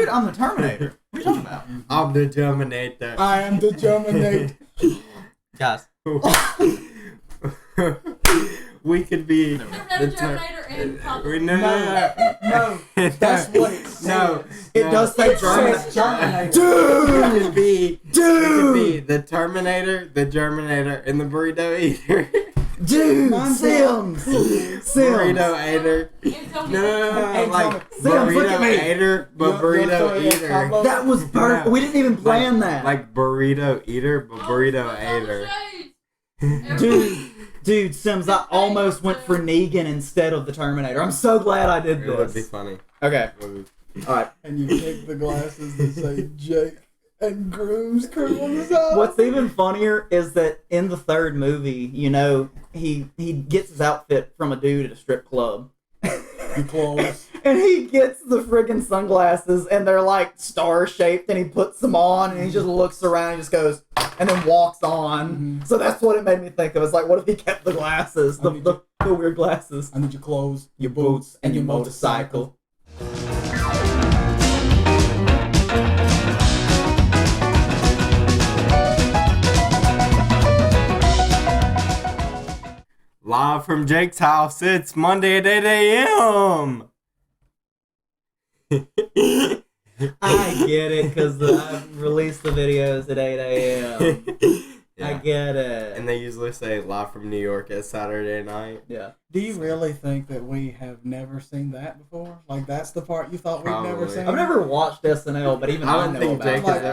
Dude, I'm the Terminator. What are you talking about? I'm the Germinator. I am the Germinator. Guys. We could be the Terminator and Papa. No. That's what it says. No. It does say Germinator. Dude! We could be the Terminator, the Germinator, and the Burrito Eater. Dude, Sims. Burrito Eater. No, like Sims, look at me. Burrito Eater, but Burrito Eater. That was perfect. No. We didn't even plan that. Like Burrito Eater, but Burrito Eater. Dude, Sims, I almost went for Negan instead of the Terminator. I'm so glad I did It would be this. funny. Okay. Alright. And you pick the glasses that say Jake and Groom's Crew on the side. What's even funnier is that in the third movie, you know, he gets his outfit from a dude at a strip club. Your clothes. And he gets the friggin' sunglasses, and they're like star-shaped, and he puts them on, and he just looks around and just goes, and then walks on. Mm-hmm. So that's what it made me think of. It's like, what if he kept the glasses, the weird glasses? I need your clothes, Your boots, and your motorcycle. Live from Jake's house, it's Monday at 8 a.m. I get it, because I released the videos at 8 a.m. Yeah. I get it. And they usually say live from New York at Saturday night. Yeah. Do you really think that we have never seen that before? Like, that's the part you thought we'd never Probably. seen? I've never watched SNL, but even I I don't know think about Jake it. has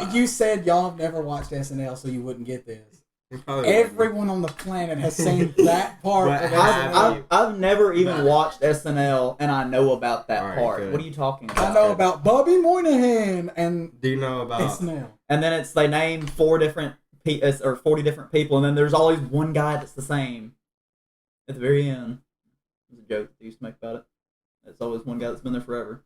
ever. You said y'all have never watched SNL, so you wouldn't get this. Probably Everyone on the planet has seen that part But of have SNL. you- I've never even watched SNL, and I know about that Alright, part. good. What are you talking about? I know about Bobby Moynihan and Do you know about? SNL. And then they name 40 different people, and then there's always one guy that's the same. At the very end, there's a joke they used to make about it. It's always one guy that's been there forever.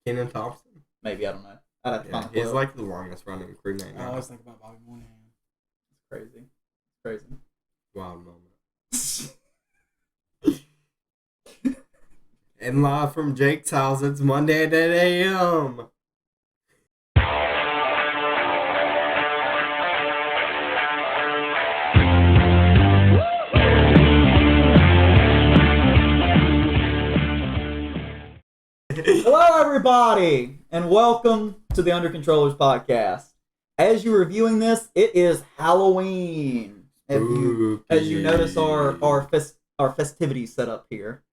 Kenan Thompson? Maybe, I don't know. I'd have to Yeah, find the he's quote. like the longest running crewmate I now. always think about Bobby Moynihan. Crazy. Crazy. Wild moment. And live from Jake's house, it's Monday at 8 a.m. Hello, everybody, and welcome to the Under Controllers podcast. As you're reviewing this, it is Halloween. As you notice our festivities set up here,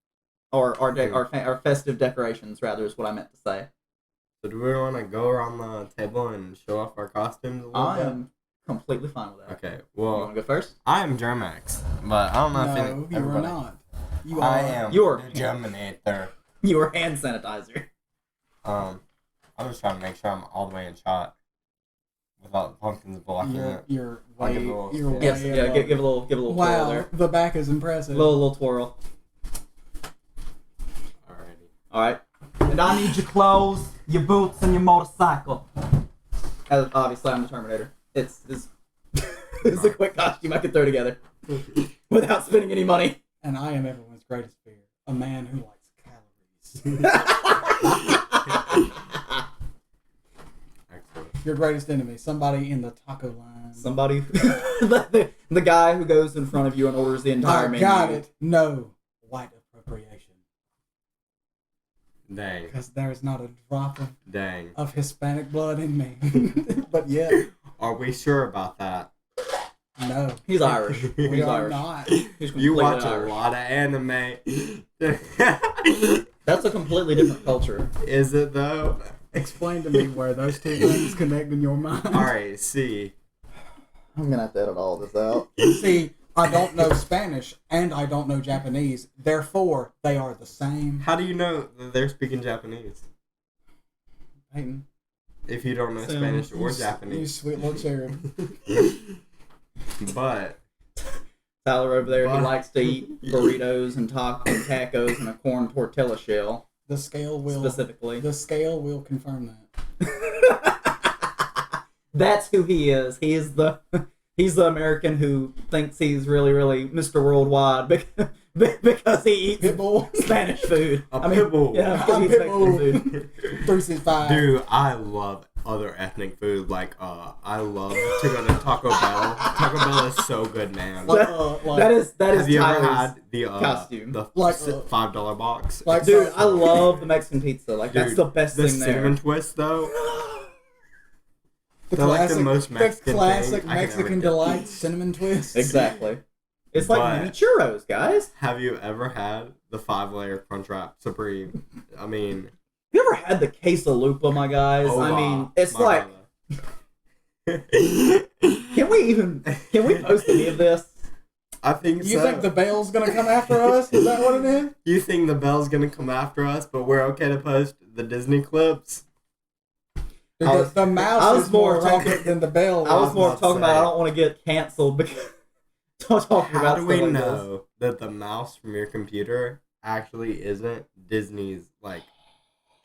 or our festive decorations, rather, is what I meant to say. So do we want to go around the table and show off our costumes a little I bit? am completely fine with that. Okay, You want well, to go first? I am Germax, but I don't know if No, any, you are everybody... not. You I are. am You're- the Germinator. You were hand sanitizer. I'm just trying to make sure I'm all the way in shot without the pumpkins blocking it. You're I'll way, give it a little you're spin. way Yes, yeah. above. Give a little twirl Wow, there. the back is impressive. Little twirl. Alrighty. All right. And I need your clothes, your boots, and your motorcycle. Obviously, I'm the Terminator. It's a quick costume I could throw together without spending any money. And I am everyone's greatest fear. A man who likes calories. Excellent. Your greatest enemy. Somebody in the taco line. Somebody, the guy who goes in front of you and orders the entire I menu. got it. No. White appropriation. Dang. Because there is not a drop Dang. of Hispanic blood in me. But yet, Are we sure about that? no. He's Irish. We He's are Irish. not. He's You completely watch Irish. a lot of anime. That's a completely different culture. Is it though? Explain to me where those two things connect in your mind. Alright, see. I'm gonna have to edit all this out. See, I don't know Spanish and I don't know Japanese. Therefore, they are the same. How do you know that they're speaking Japanese? Peyton, If you don't know So, Spanish or you Japanese. sweet little cherub. But Tyler over there, he What? likes to eat burritos and tacos and a corn tortilla shell, The scale will specifically. The scale will confirm that. That's who he is. He's the American who thinks he's really, really Mr. Worldwide because he eats Pitbull. Spanish food. Pitbull. Yeah, because I'm he eats Mexican Pitbull. food. 365. Dude, I love other ethnic food. Like, I love to go to Taco Bell. Taco Bell is so good, man. Like, that is Have you ever Tyler's had the costume. the Like, $5 box? like, Dude, I love the Mexican pizza. Like, Dude, that's the best the thing there. cinnamon twist, though. the they're like the classic, most Mexican the classic thing I can ever Mexican do. delight cinnamon twist. Exactly. It's like But- mini churros, guys. Have you ever had the 5-layer Crunchwrap Supreme? I mean, You ever had the quesalupa, my guys? oh, I mean, it's my like, brother. can we post any of this? I think You so. think the bell's gonna come after us? Is that what it is? You think the bell's gonna come after us, but we're okay to post the Disney clips? Dude, the I mouse was is more more talking than the bell. I was more about to talking about say. I don't want to get canceled because talking How about do stuff we like know that the mouse from your computer actually isn't Disney's like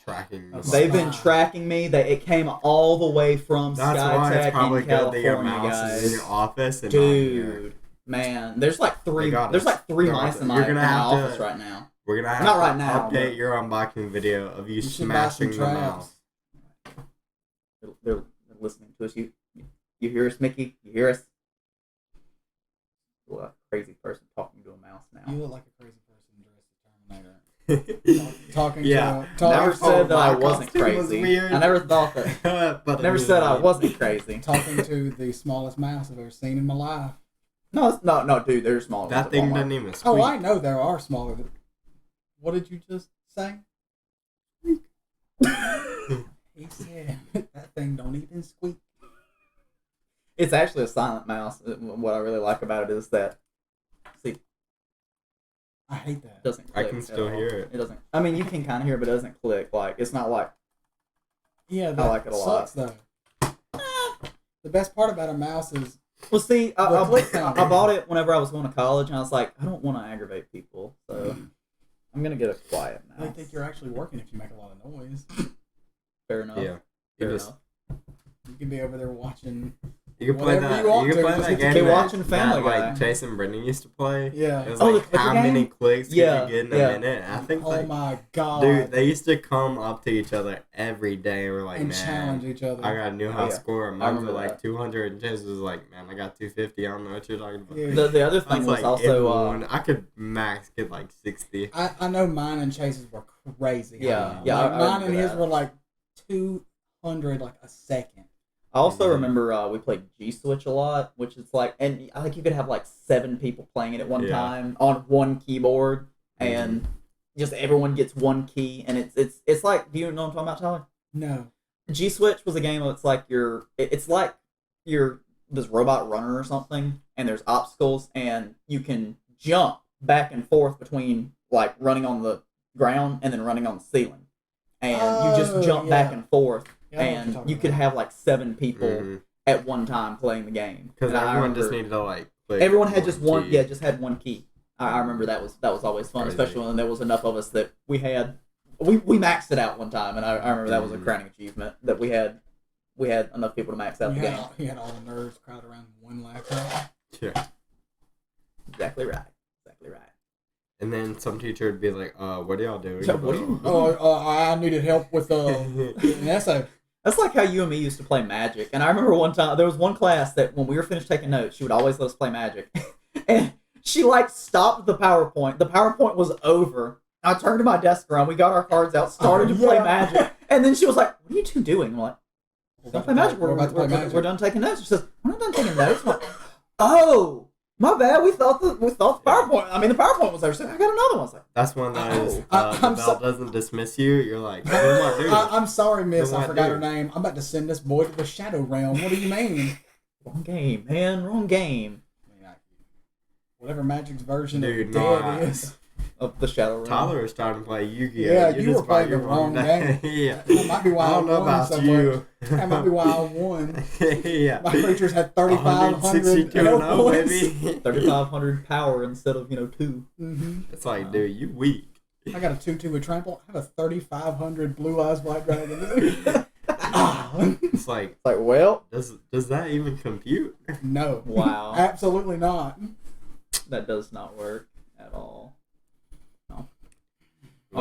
tracking? They've this. They've been Spy. tracking me. It came all the way from That's why it's SkyTech probably in good that your California, mouse is guys. in your office and not here. Dude, man, there's like three. They got There's us. like three They're mice out in there. my, You're in gonna my have to- office right now. We're gonna have Not to right now, update but- your unboxing video of you should buy some smashing the traps. mouse. They're listening to us. You hear us, Mickey? You hear us? Well, a crazy person talking to a mouse now. You look like a crazy person dressed as Terminator. Talking Yeah. to Never said that I my wasn't costume was crazy. weird. I never thought that. But Never said I wasn't crazy. talking to the smallest mouse I've ever seen in my life. No, dude. They're smaller. That ones at thing Walmart. didn't even squeak. Oh, I know there are smaller. What did you just say? He said that thing don't even squeak. It's actually a silent mouse. What I really like about it is that see, I hate that. it doesn't. I Click can at still all. hear it. It doesn't. I mean, you can kind of hear, it, but it doesn't click. Like it's not like. Yeah, that like it a lot. sucks though. The best part about a mouse is Well, see, The click sound. I bought it whenever I was going to college, and I was like, I don't want to aggravate people, so I'm gonna get a quiet they mouse. think you're actually working if you make a lot of noise. Fair enough. Yeah. You Fair just enough. You can be over there watching. you can play Whatever that. you want You can to, play just that keep game. watching Family Guy. Like Chase and Brendan used to play. Yeah. It was Oh, like the clicker how many game? clicks could Yeah, you get in a yeah. minute? And I think Oh like, my god. dude, they used to come up to each other every day and we're like, and man, challenge each other. I got a new high Yeah. score. I Mine was remember like that. 200, and Chase was like, man, I got 250. I don't know what you're talking about. Yeah. The other I thing was was like, also I could max get like 60. I know mine and Chase's were crazy. Yeah, Like, yeah, I mine and remember his that. were like 200 like a second. I also Mhm. remember we played G Switch a lot, which is like, and I think you could have like 7 people playing it at one Yeah. time on one keyboard, and just everyone gets one key, and it's like, do you know what I'm talking about, Tyler? No. G Switch was a game that's like it's like you're this robot runner or something, and there's obstacles, and you can jump back and forth between like running on the ground and then running on the ceiling, and you just Oh, jump back yeah. and forth, Yeah, I know what you're and talking you could about. have like 7 people Because at one time playing the game. And I everyone just remember needed to like. Click everyone had just one, key. yeah, just had one key. I remember that was always fun, Crazy. especially when there was enough of us that we maxed it out one time, and I remember that was a crowning achievement that we had enough people to max out the game. He had all the nerds crowded around one laptop. Yeah. Exactly right. And then some teacher would be like, what are y'all doing? Yeah, what are you- I needed help with an essay. That's like how you and me used to play Magic. And I remember one time, there was one class that when we were finished taking notes, she would always let us play Magic. And she like stopped the PowerPoint. The PowerPoint was over. I turned to my desk around. We got our cards out, started to play Yeah. Magic. And then she was like, what are you two doing? I'm like, don't play Magic. We're about to play Magic. We're done taking notes. She says, we're not done taking notes. I'm like, oh, my bad. We thought the PowerPoint. I mean, the PowerPoint was over. So I got another one. I was like, That's one that is, Oh, the I'm bell so- doesn't dismiss you. You're like, what am I doing? I'm sorry, miss. Then I what forgot do? her name. I'm about to send this boy to the Shadow Realm. What do you mean? wrong game, man. Wrong game. Whatever Magic's version Dude, of no, Dead is. Of the Shadow Realm. Tyler was starting to play Yu-Gi-Oh! Yeah, You you just were playing bought the your wrong day. game. Yeah. That might be why I I don't know won about so you. much. That might be why I won. Yeah. My creatures had 3,500 162 health and points. 0, baby. 3,500 power instead of 2. Mm-hmm. It's like, dude, you weak. I got a 2/2 with trample. I have a 3,500 blue eyes white dragon. Ah. It's like, It's like, well, does that even compute? No. wow, Absolutely not. that does not work at all.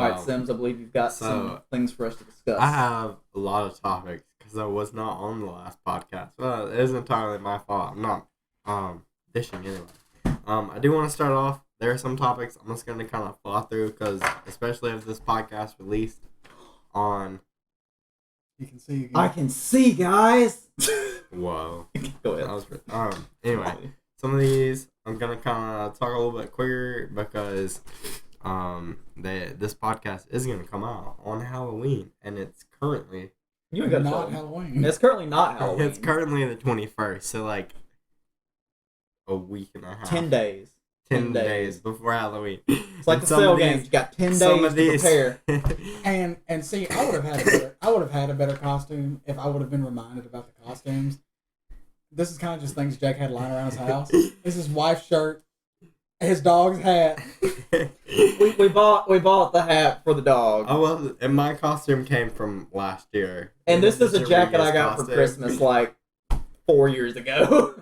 All right, Sims, I believe you've got some things for us to discuss. I have a lot of topics because I was not on the last podcast. Well, it isn't entirely my fault. I'm not dishing anyway. I do want to start off. There are some topics I'm just going to kind of fly through because, especially if this podcast released on... You can see again. I can see, guys. Whoa. Go ahead. Anyway, some of these I'm going to kind of talk a little bit quicker because this podcast is going to come out on Halloween, and it's currently... You ain't got not Halloween. It's currently not Halloween. It's currently the 21st, so like a week and a half. 10 days. 10 days before Halloween. It's like the sale games. You got 10 days to prepare. And see, I would have had a better costume if I would have been reminded about the costumes. This is kind of just things Jack had lying around his house. This is his wife's shirt, his dog's hat. we bought the hat for the dog. Oh well, and my costume came from last year. And this is a jacket I got for Christmas like 4 years ago.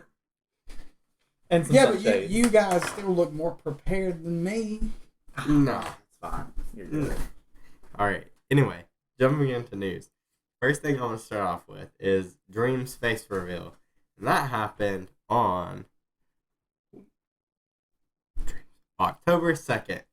And some but you guys still look more prepared than me. No, it's fine. You're good. All right. Anyway, jumping into news. First thing I want to start off with is Dream's face reveal, and that happened on October 2nd.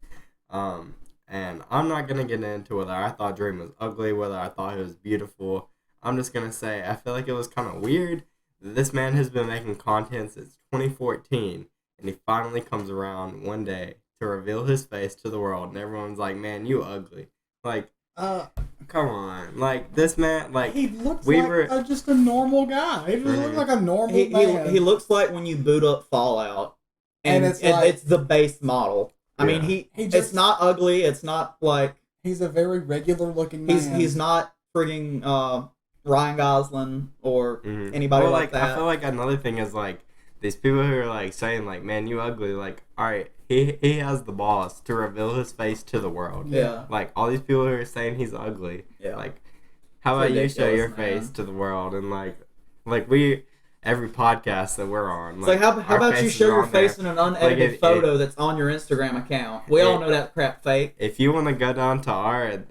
And I'm not gonna get into whether I thought Dream was ugly, whether I thought he was beautiful. I'm just gonna say I feel like it was kind of weird. This man has been making content since 2014, and he finally comes around one day to reveal his face to the world, and everyone's like, "Man, you ugly!" Like, come on, like this man, like he looks just a normal guy. He just looks like a normal man. He looks like when you boot up Fallout, and it's the base model. I mean, it's not ugly. It's not like he's a very regular looking man. He's not frigging Ryan Gosling or anybody like that. I feel like another thing is like these people who are like saying like, "Man, you ugly." Like, all right, he has the balls to reveal his face to the world. Yeah. Like all these people who are saying he's ugly. Yeah. Like, how about you show your face to the world and like every podcast that we're on. It's like how about you show your face in an unedited photo that's on your Instagram account? We all know that crap fake. If you want to go down to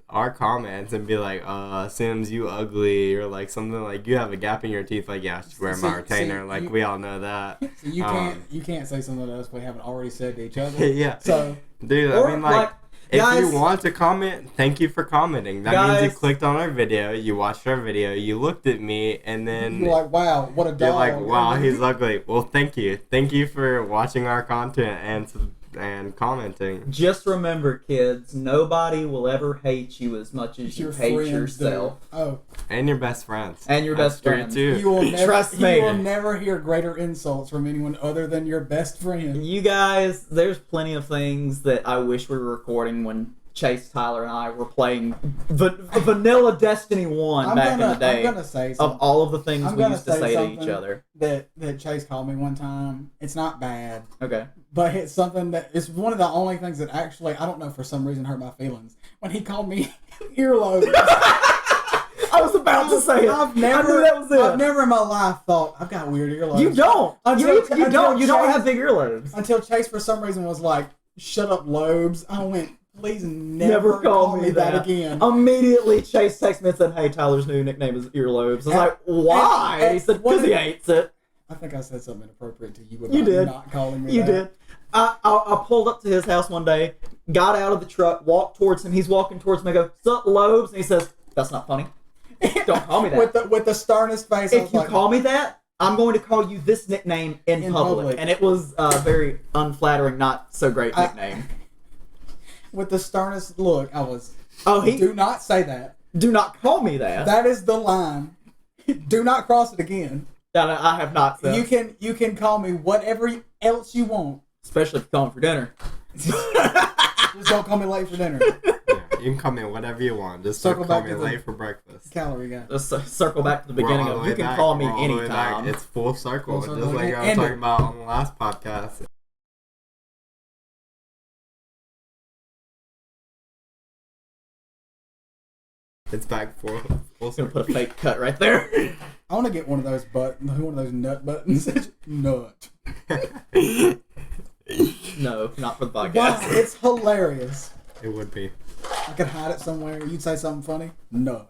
our comments and be like, Sims, you ugly, or like something like you have a gap in your teeth, like yeah, I should wear my retainer. We all know that. So you can't say something else we haven't already said to each other. Yeah. So dude, I mean like if guys, you want to comment, thank you for commenting. That means you clicked on our video, you watched our video, you looked at me, and then you're like, wow, what a dog. You're like, wow, he's ugly. Well, thank you. Thank you for watching our content and commenting. Just remember, kids, nobody will ever hate you as much as you hate yourself. Oh. And your best friends. And your best friends. Too. You will never, trust me. You will never hear greater insults from anyone other than your best friend. You guys, there's plenty of things that I wish we were recording when Chase, Tyler, and I were playing Vanilla Destiny 1 back in the day. I'm going to say something. Of all of the things we used to say to each other. That Chase called me one time. It's not bad. Okay. But it's something that it's one of the only things that actually, I don't know, for some reason hurt my feelings. When he called me earlobes. I was about to say it. I knew that was it. I've never in my life thought, I've got weird earlobes. You don't. You don't have big earlobes. Until Chase, for some reason, was like, shut up, lobes. I went, please never call me that again. Immediately, Chase texted me and said, hey, Tyler's new nickname is earlobes. I was like, why? He said, because he hates it. I think I said something inappropriate to you about not calling me that. You did. I pulled up to his house one day, got out of the truck, walked towards him. He's walking towards me. I go, sup, lobes? And he says, that's not funny. Don't call me that. with the sternest face. If you call me that, I'm going to call you this nickname in public. And it was a very unflattering, not so great nickname. With the sternest look, I was, do not say that. Do not call me that. That is the line. Do not cross it again. That I have not said. You can call me whatever else you want. Especially if you're calling for dinner. Just don't call me late for dinner. Yeah, you can call me whatever you want. Just don't call me late for breakfast. Calorie guy. Just circle back to the beginning of you can call me anytime. It's full circle. Just like I was talking about on the last podcast. It's back full I'm gonna put a fake cut right there. I want to get one of those nut buttons. Nut. No, not for the podcast. Wow, it's hilarious. It would be. I could hide it somewhere. You'd say something funny. No.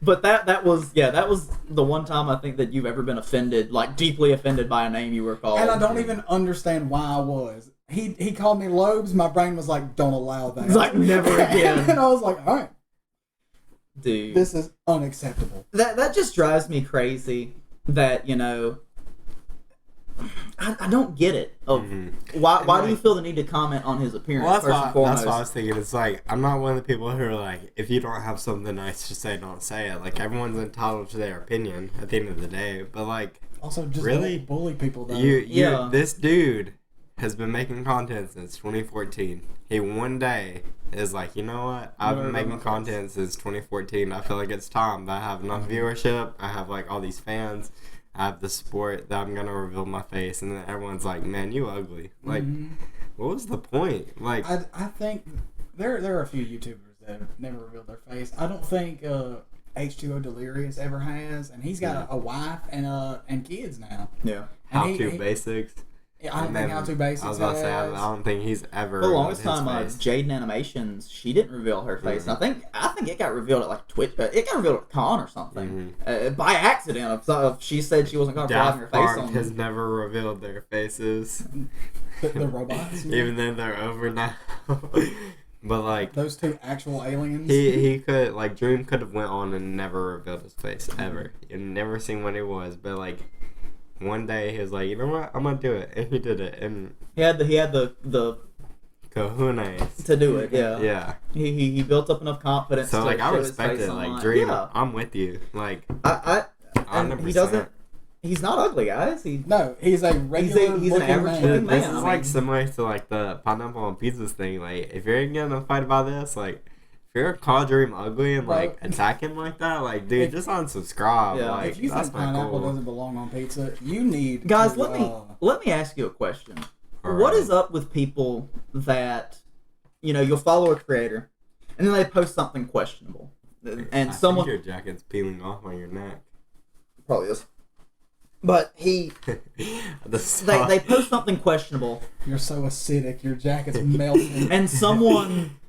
But that was the one time I think that you've ever been offended, like deeply offended by a name you were called. And I don't even understand why I was. He called me Lobes. My brain was like, don't allow that. It's like, never again. And I was like, all right. Dude. This is unacceptable. That just drives me crazy that, you know, I don't get it. Why do you feel the need to comment on his appearance? Well, first and foremost? that's what I was thinking. It's like, I'm not one of the people who are like, if you don't have something nice to say, don't say it. Like, everyone's entitled to their opinion at the end of the day. But, like, also, just really? don't bully people, though. This dude has been making content since 2014. He one day is like, you know what? I've been making content since 2014. I feel like it's time that I have enough viewership. I have, like, all these fans. I have the support that I'm gonna reveal my face, and then everyone's like, "Man, you ugly." Like, what was the point? Like, I think there are a few YouTubers that have never revealed their face. I don't think H2O Delirious ever has, and he's got a wife and kids now. Yeah. How to Basics. I don't think How to Basics. I was about to say, I don't think he's ever. For the longest time, Jaden Animations, she didn't reveal her face. And I think it got revealed at like Twitch. It got revealed at Con or something by accident. If she said she wasn't going to have her face on. Has never revealed their faces. The robots, even then they're over now. But like those two actual aliens. He could like Dream could have went on and never revealed his face ever. You've never seen what he was, but like. One day he was like, you know what, I'm gonna do it, and he did it, and he had the kahunas to do it. Yeah. He built up enough confidence. So to like I show respect his face it. Like online. Dream, I'm with you. Like he doesn't. He's not ugly, guys. He's a regular. He's an average looking man. This is like similar to like the pineapple on pizzas thing. Like if you're gonna fight about this, like. If you're call Dream ugly and like attack him like that, like dude, just unsubscribe. Yeah. Like if you that's think not pineapple cool. doesn't belong on pizza, you need guys. to, let me ask you a question. Right. What is up with people that you'll follow a creator and then they post something questionable and I someone think your jacket's peeling off on your neck. Probably is, but they post something questionable. You're so acidic, your jacket's melting, and someone.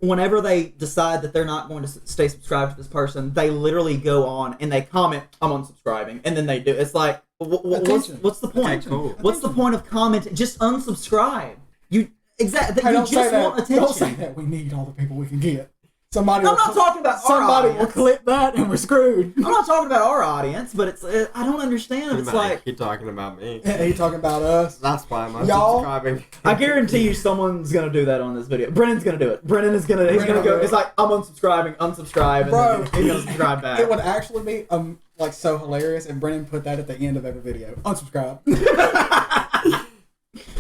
Whenever they decide that they're not going to stay subscribed to this person, they literally go on and they comment, "I'm unsubscribing," and then they do. It's like, what's the point? Okay, cool. What's the point of commenting? Just unsubscribe. You exactly. You just want attention. Don't say that. We need all the people we can get. I'm not talking about somebody our will clip that and we're screwed. I'm not talking about our audience, but it's I don't understand. It's like you're talking about me. He talking about us. That's why I'm unsubscribing. I guarantee you, someone's gonna do that on this video. Brennan's gonna do it. Brennan is gonna. He's gonna go. It's like I'm unsubscribe, Bro, and then he's gonna subscribe back. It would actually be like so hilarious if Brennan put that at the end of every video. Unsubscribe.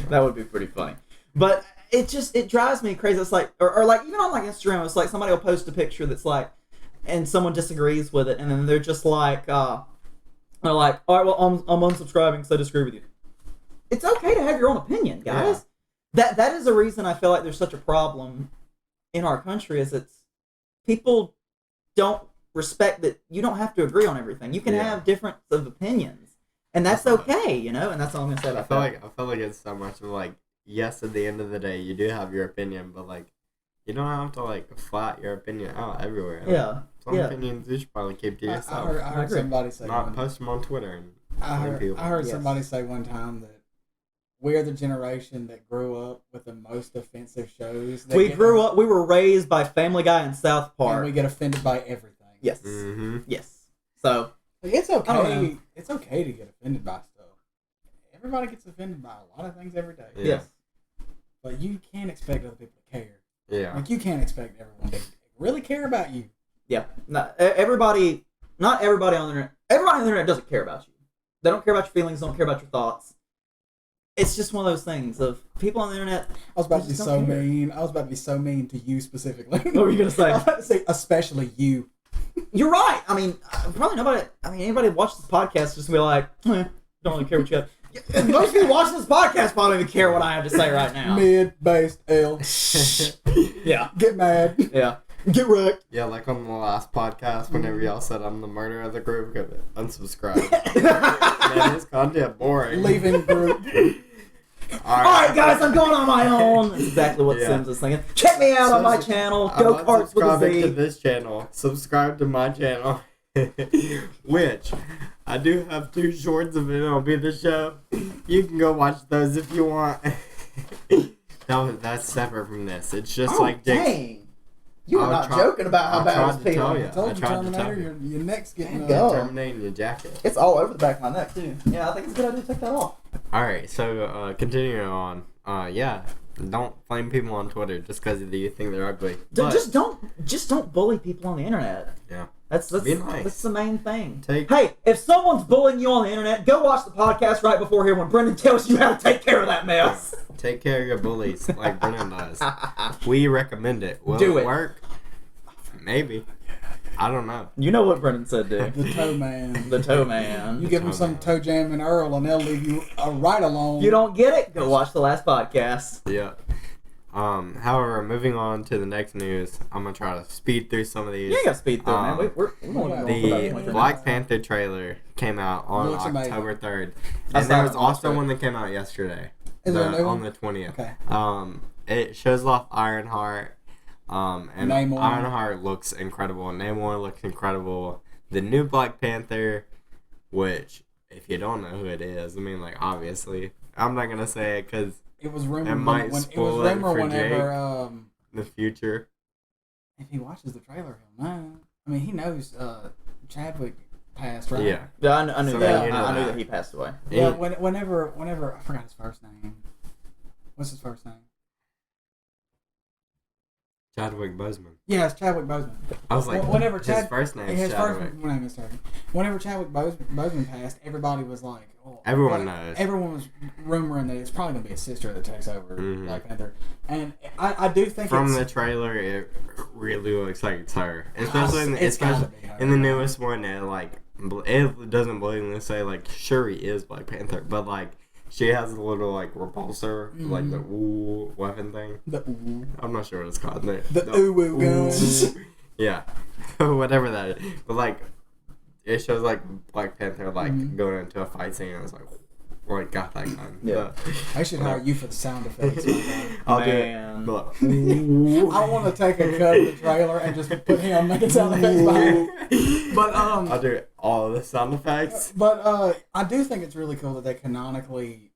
That would be pretty funny, but. It drives me crazy. It's like, or like even on like Instagram, it's like somebody will post a picture that's like, and someone disagrees with it, and then they're just like, they're like, all right, well, I'm unsubscribing, so I disagree with you. It's okay to have your own opinion, guys. Yeah. That is the reason I feel like there's such a problem in our country. Is it's people don't respect that you don't have to agree on everything. You can have difference of opinions, and that's okay, and that's all I'm gonna say about that. I feel like it's so much of like. Yes, at the end of the day, you do have your opinion, but like, you don't have to like flat your opinion out everywhere. Yeah. Some opinions you should probably keep to yourself. I heard somebody say. Not post them on Twitter. And I heard somebody say one time that we're the generation that grew up with the most offensive shows. We were raised by Family Guy and South Park. And we get offended by everything. Yes. Mm-hmm. Yes. So it's okay. It's okay to get offended by stuff. Everybody gets offended by a lot of things every day. Yeah. Yes. But you can't expect other people to care. Yeah. Like you can't expect everyone to really care about you. Yeah. Not everybody on the internet. Everybody on the internet doesn't care about you. They don't care about your feelings. Don't care about your thoughts. It's just one of those things of people on the internet. I was about to be so mean. I was about to be so mean to you specifically. What were you gonna say? I was about to say especially you. You're right. I mean, probably nobody. I mean, anybody who watches this podcast just gonna be like, don't really care what you have. Most people watching this podcast probably don't even care what I have to say right now. Mid-based L. Yeah. Get mad. Yeah. Get wrecked. Yeah, like on the last podcast, whenever y'all said I'm the murderer of the group, unsubscribe. Man, this content boring. Leaving group. Alright, guys, I'm going on my own. That's exactly what Sims is thinking. Check me out on my channel, Go Karts with a Z. To this channel. Subscribe to my channel. Which I do have 2 shorts of it on Be the Show. You can go watch those if you want. That's separate from this. It's just like dang. You were not joking about how bad it was peeling. I told you, Terminator, your neck's getting Terminating your jacket. It's all over the back of my neck, too. Yeah, I think it's a good idea to take that off. Alright, so continuing on. Don't flame people on Twitter just because you think they're ugly. Just don't bully people on the internet. Yeah. That's nice. That's the main thing. Hey, if someone's bullying you on the internet, go watch the podcast right before here when Brendan tells you how to take care of that mess. Take care of your bullies like Brendan does. We recommend it. Will Do it it work? Maybe. I don't know. You know what Brendan said, dude. The toe man. The toe man. You give them some toe jam and Earl and they'll leave you right alone. You don't get it? Go watch the last podcast. Yeah. However, moving on to the next news, I'm gonna try to speed through some of these. You ain't got to speed through, man. We're the Black Panther trailer came out on October 3rd, and there was also one that came out yesterday, on the 20th. Okay. It shows off Ironheart, and Namor. Ironheart looks incredible. Namor looks incredible. The new Black Panther, which if you don't know who it is, I mean, like obviously, I'm not gonna say it because. It was rumored for whenever the future. If he watches the trailer, he'll know. I mean, he knows Chadwick passed, right? Yeah. Yeah, I knew that. You know I knew that. that he passed away. Yeah. Whenever I forgot his first name. What's his first name? Chadwick Boseman. Yeah, it's Chadwick Boseman. I was like, whenever his first name is Chadwick. Whenever Chadwick Boseman passed, everybody was like, everyone knows. Everyone was rumoring that it's probably going to be a sister that takes over Black Panther. And I do think from the trailer, it really looks like it's her. Especially in the newest one, it doesn't blatantly say, like, Shuri is Black Panther, but, like, she has a little, like, repulsor, like the ooh weapon thing. The ooh. I'm not sure what it's called. The ooh guns. Yeah. Whatever that is. But, like, it shows, like, Black Panther, like, going into a fight scene, and I was like, got that gun. Yeah. I should hire you for the sound effects. I'll do it. But, I want to take a cut of the trailer and just put him making sound effects behind it. But I'll do all of the sound effects. But I do think it's really cool that they canonically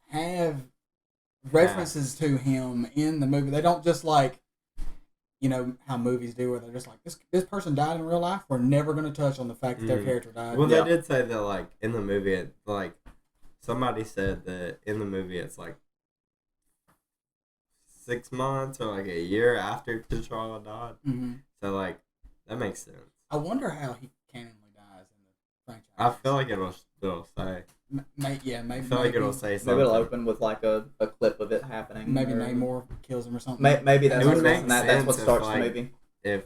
have references to him in the movie. They don't just like, you know, how movies do where they're just like, this person died in real life. We're never going to touch on the fact that their character died. Well, they did say that, like, in the movie, somebody said that in the movie it's like 6 months or like a year after T'Challa died. Mm-hmm. So, like, that makes sense. I wonder how he canonly dies in the franchise. I feel like it'll say. Maybe. I feel like it'll say something. Maybe it'll open with like a clip of it happening. Maybe Namor kills him or something. Maybe that's what makes that's what starts like, the movie.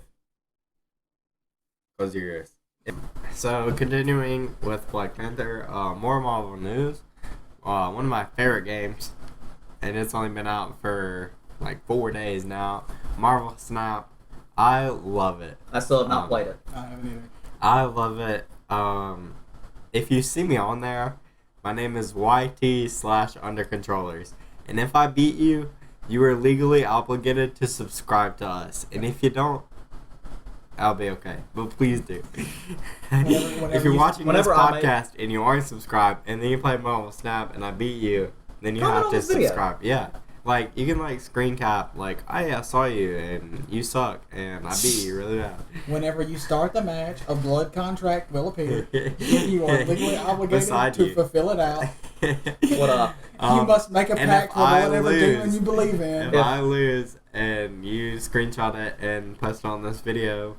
Close your ears. So, continuing with Black Panther, more Marvel news. One of my favorite games, and it's only been out for like 4 days now. Marvel Snap. I love it. I still have not played it. I haven't either. I love it. If you see me on there, my name is YT/undercontrollers. And if I beat you, you are legally obligated to subscribe to us. And if you don't, I'll be okay. But please do. If you're watching this podcast and you aren't subscribed, and then you play Marvel Snap and I beat you, then you have to subscribe. Yeah. Like, you can, like, screen cap, like, hey, I saw you, and you suck, and I beat you really bad. Whenever you start the match, a blood contract will appear. You are legally obligated to fulfill it out. What up? You must make a pact with whatever demon you believe in. If I lose, and you screenshot it and post it on this video,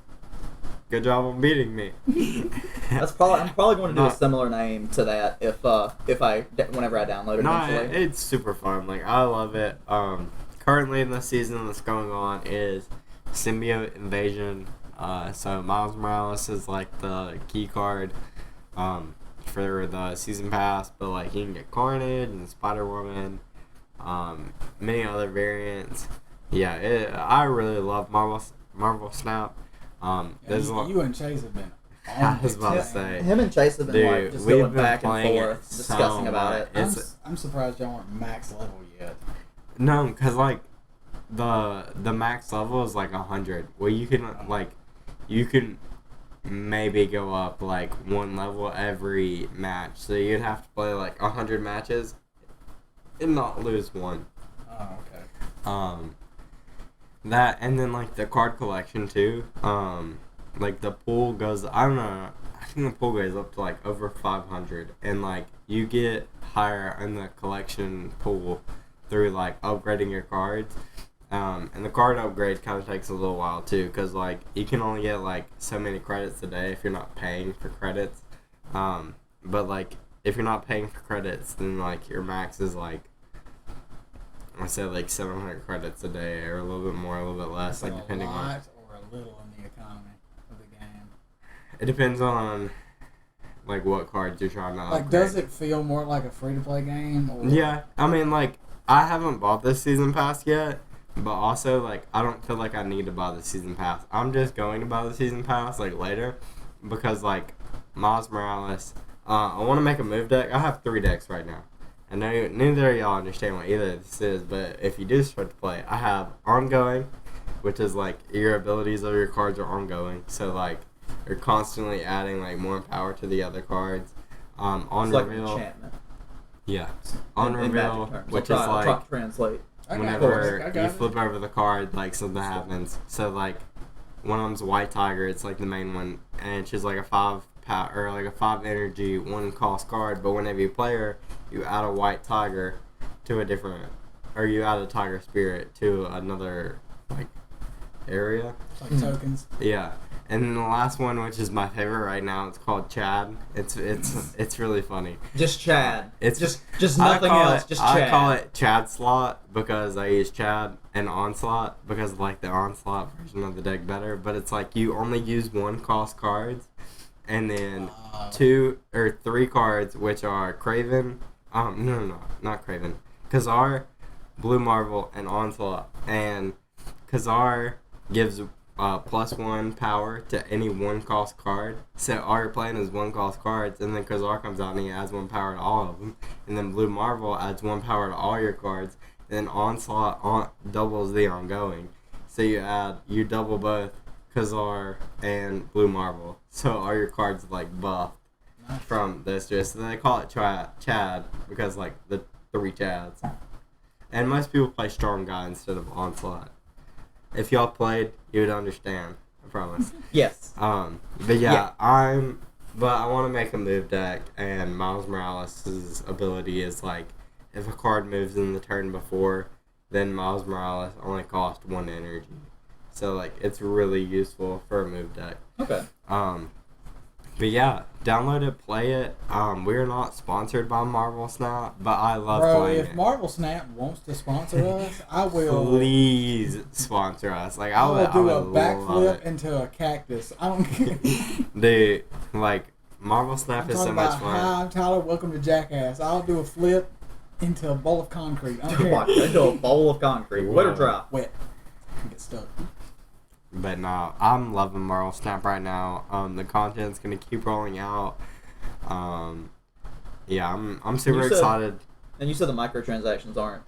good job on beating me. I'm probably going to do a similar name to that whenever I download it. No, it's super fun. Like, I love it. Currently in the season that's going on is Symbiote Invasion. So Miles Morales is like the key card for the season pass, but like you can get Carnage and Spider-Woman, many other variants. Yeah, I really love Marvel Snap. You and Chase have been I was about to say. Him and Chase have been Dude, like just we've going been back and playing forth, it discussing so about much. it. I'm surprised y'all aren't max level yet. No, because like the max level is like 100. Well, you can maybe go up like one level every match. So you'd have to play like 100 matches and not lose one. Oh, okay. That and then like the card collection too. Like the pool goes. I don't know. I think the pool goes up to like over 500, and like you get higher in the collection pool through like upgrading your cards. And the card upgrade kind of takes a little while too, because like you can only get like so many credits a day if you're not paying for credits. But like if you're not paying for credits, then like your max is like, I say like 700 credits a day, or a little bit more, a little bit less, That's like depending a on. lot or a little in the economy of the game. It depends on like what cards you're trying to Like, upgrade. does it feel more like a free to play game? Or? Yeah, I mean like I haven't bought this season pass yet. But also, like, I don't feel like I need to buy the season pass. I'm just going to buy the season pass, like, later. Because, like, Miles Morales, I want to make a move deck. I have 3 decks right now. I know neither of y'all understand what either of this is, but if you do start to play, I have Ongoing, which is, like, your abilities of your cards are ongoing. So, like, you're constantly adding, like, more power to the other cards. On It's like an reveal. enchantment. Yeah. On in reveal, magic terms. which I'll is, try like... to translate. Whenever I you got flip over the card, like something happens. So like, one of them's White Tiger. It's like the main one, and it's just like a 5 power or like a 5 energy 1 cost card. But whenever you play her, you add a White Tiger to a different, or you add a Tiger Spirit to another like area. Like tokens. Yeah. And then the last one, which is my favorite right now, it's called Chad. It's really funny. Just Chad. It's just nothing else. Just Chad. I call it Chad Slot because I use Chad, and Onslaught because I like the Onslaught version of the deck better. But it's like you only use 1 cost cards, and then 2 or 3 cards, which are Craven. No, not Craven. Khazar, Blue Marvel, and Onslaught. And Khazar gives +1 power to any 1 cost card. So all you're playing is 1 cost cards, and then Khazar comes out and he adds 1 power to all of them. And then Blue Marvel adds 1 power to all your cards. And then Onslaught doubles the ongoing. So you double both Khazar and Blue Marvel. So all your cards like buffed from this. So they call it Chad because like the 3 Chads. And most people play Strong Guy instead of Onslaught. If y'all played, you would understand. I promise. Yes. But yeah. I want to make a move deck, and Miles Morales' ability is like, if a card moves in the turn before, then Miles Morales only costs 1 energy. So like, it's really useful for a move deck. Okay. But yeah, download it, play it. We're not sponsored by Marvel Snap, but I love playing it. If Marvel Snap wants to sponsor us, I will. Please sponsor us. Like I will do a love backflip it. into a cactus. I don't care. Dude, like Marvel Snap I'm is so talking much about, fun. hi, I'm Tyler. Welcome to Jackass. I'll do a flip into a bowl of concrete. I don't Watch care. into a bowl of concrete. Wet or Whoa. dry. Wet. Get stuck. But no, I'm loving Marvel Snap right now. The content's gonna keep rolling out. Yeah, I'm super excited. And you said the microtransactions aren't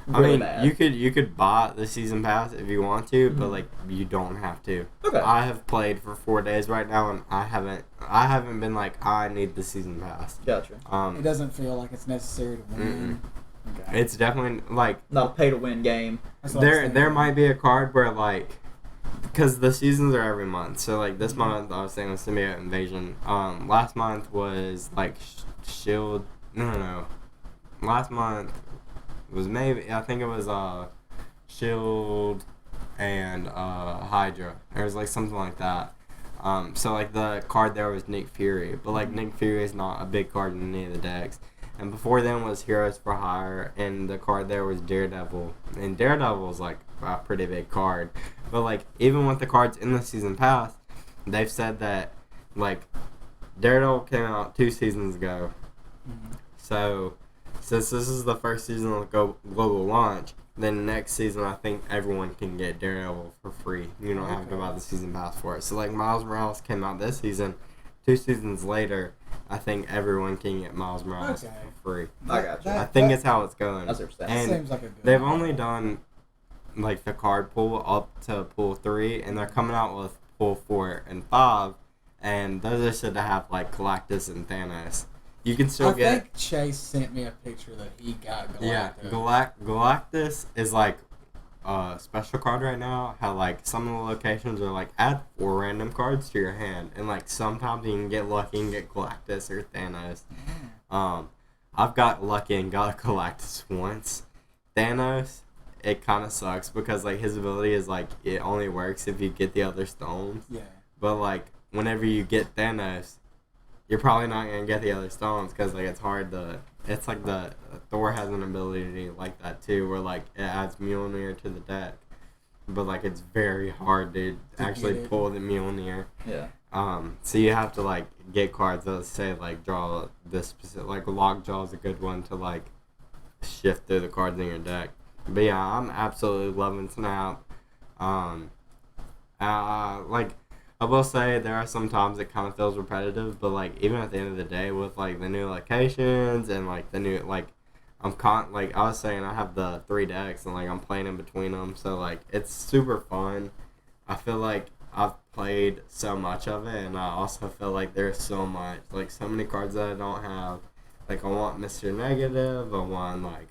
I really mean, bad. you could buy the season pass if you want to, but like you don't have to. Okay. I have played for 4 days right now, and I haven't been like I need the season pass. Gotcha. It doesn't feel like it's necessary to win. Okay. It's definitely like Not a pay to win game. That's what I was thinking. there might be a card where like, because the seasons are every month. So like this month I was saying was Symbiote Invasion. Last month was like Shield. No. Last month was I think it was Shield and Hydra. It was like something like that. So like the card there was Nick Fury, but like Nick Fury is not a big card in any of the decks. And before then was Heroes for Hire, and the card there was Daredevil. And Daredevil is like a pretty big card. But like even with the cards in the season pass, they've said that like Daredevil came out 2 seasons ago. So since this is the first season of the global launch, then next season I think everyone can get Daredevil for free. You don't have to buy the season pass for it. So like Miles Morales came out this season, 2 seasons later, I think everyone can get Miles Morales Okay. for free. I got you. I think it's how it's going. That's what you're saying. That And seems like a good they've idea. only done like the card pool up to pool 3, and they're coming out with pool 4 and 5, and those are said to have like Galactus and Thanos. You can still I get think Chase sent me a picture that he got Galactus. yeah. Galactus is like a special card right now. How like some of the locations are like add 4 random cards to your hand, and like sometimes you can get lucky and get Galactus or Thanos. I've got lucky and got Galactus once. Thanos, it kind of sucks because like his ability is like it only works if you get the other stones. Yeah. But like whenever you get Thanos, you're probably not gonna get the other stones because like it's hard to. It's like the Thor has an ability like that too, where like it adds Mjolnir to the deck, but like it's very hard to actually get it. pull the Mjolnir. Yeah. So you have to like get cards that say like draw this specific like Lockjaw is a good one to like shift through the cards in your deck. But yeah, I'm absolutely loving Snap. Like I will say there are some times it kind of feels repetitive, but like even at the end of the day with like the new locations and like the new like like I was saying I have the 3 decks and like I'm playing in between them, so like it's super fun. I feel like I've played so much of it, and I also feel like there's so much like so many cards that I don't have. Like I want Mr. Negative, I want like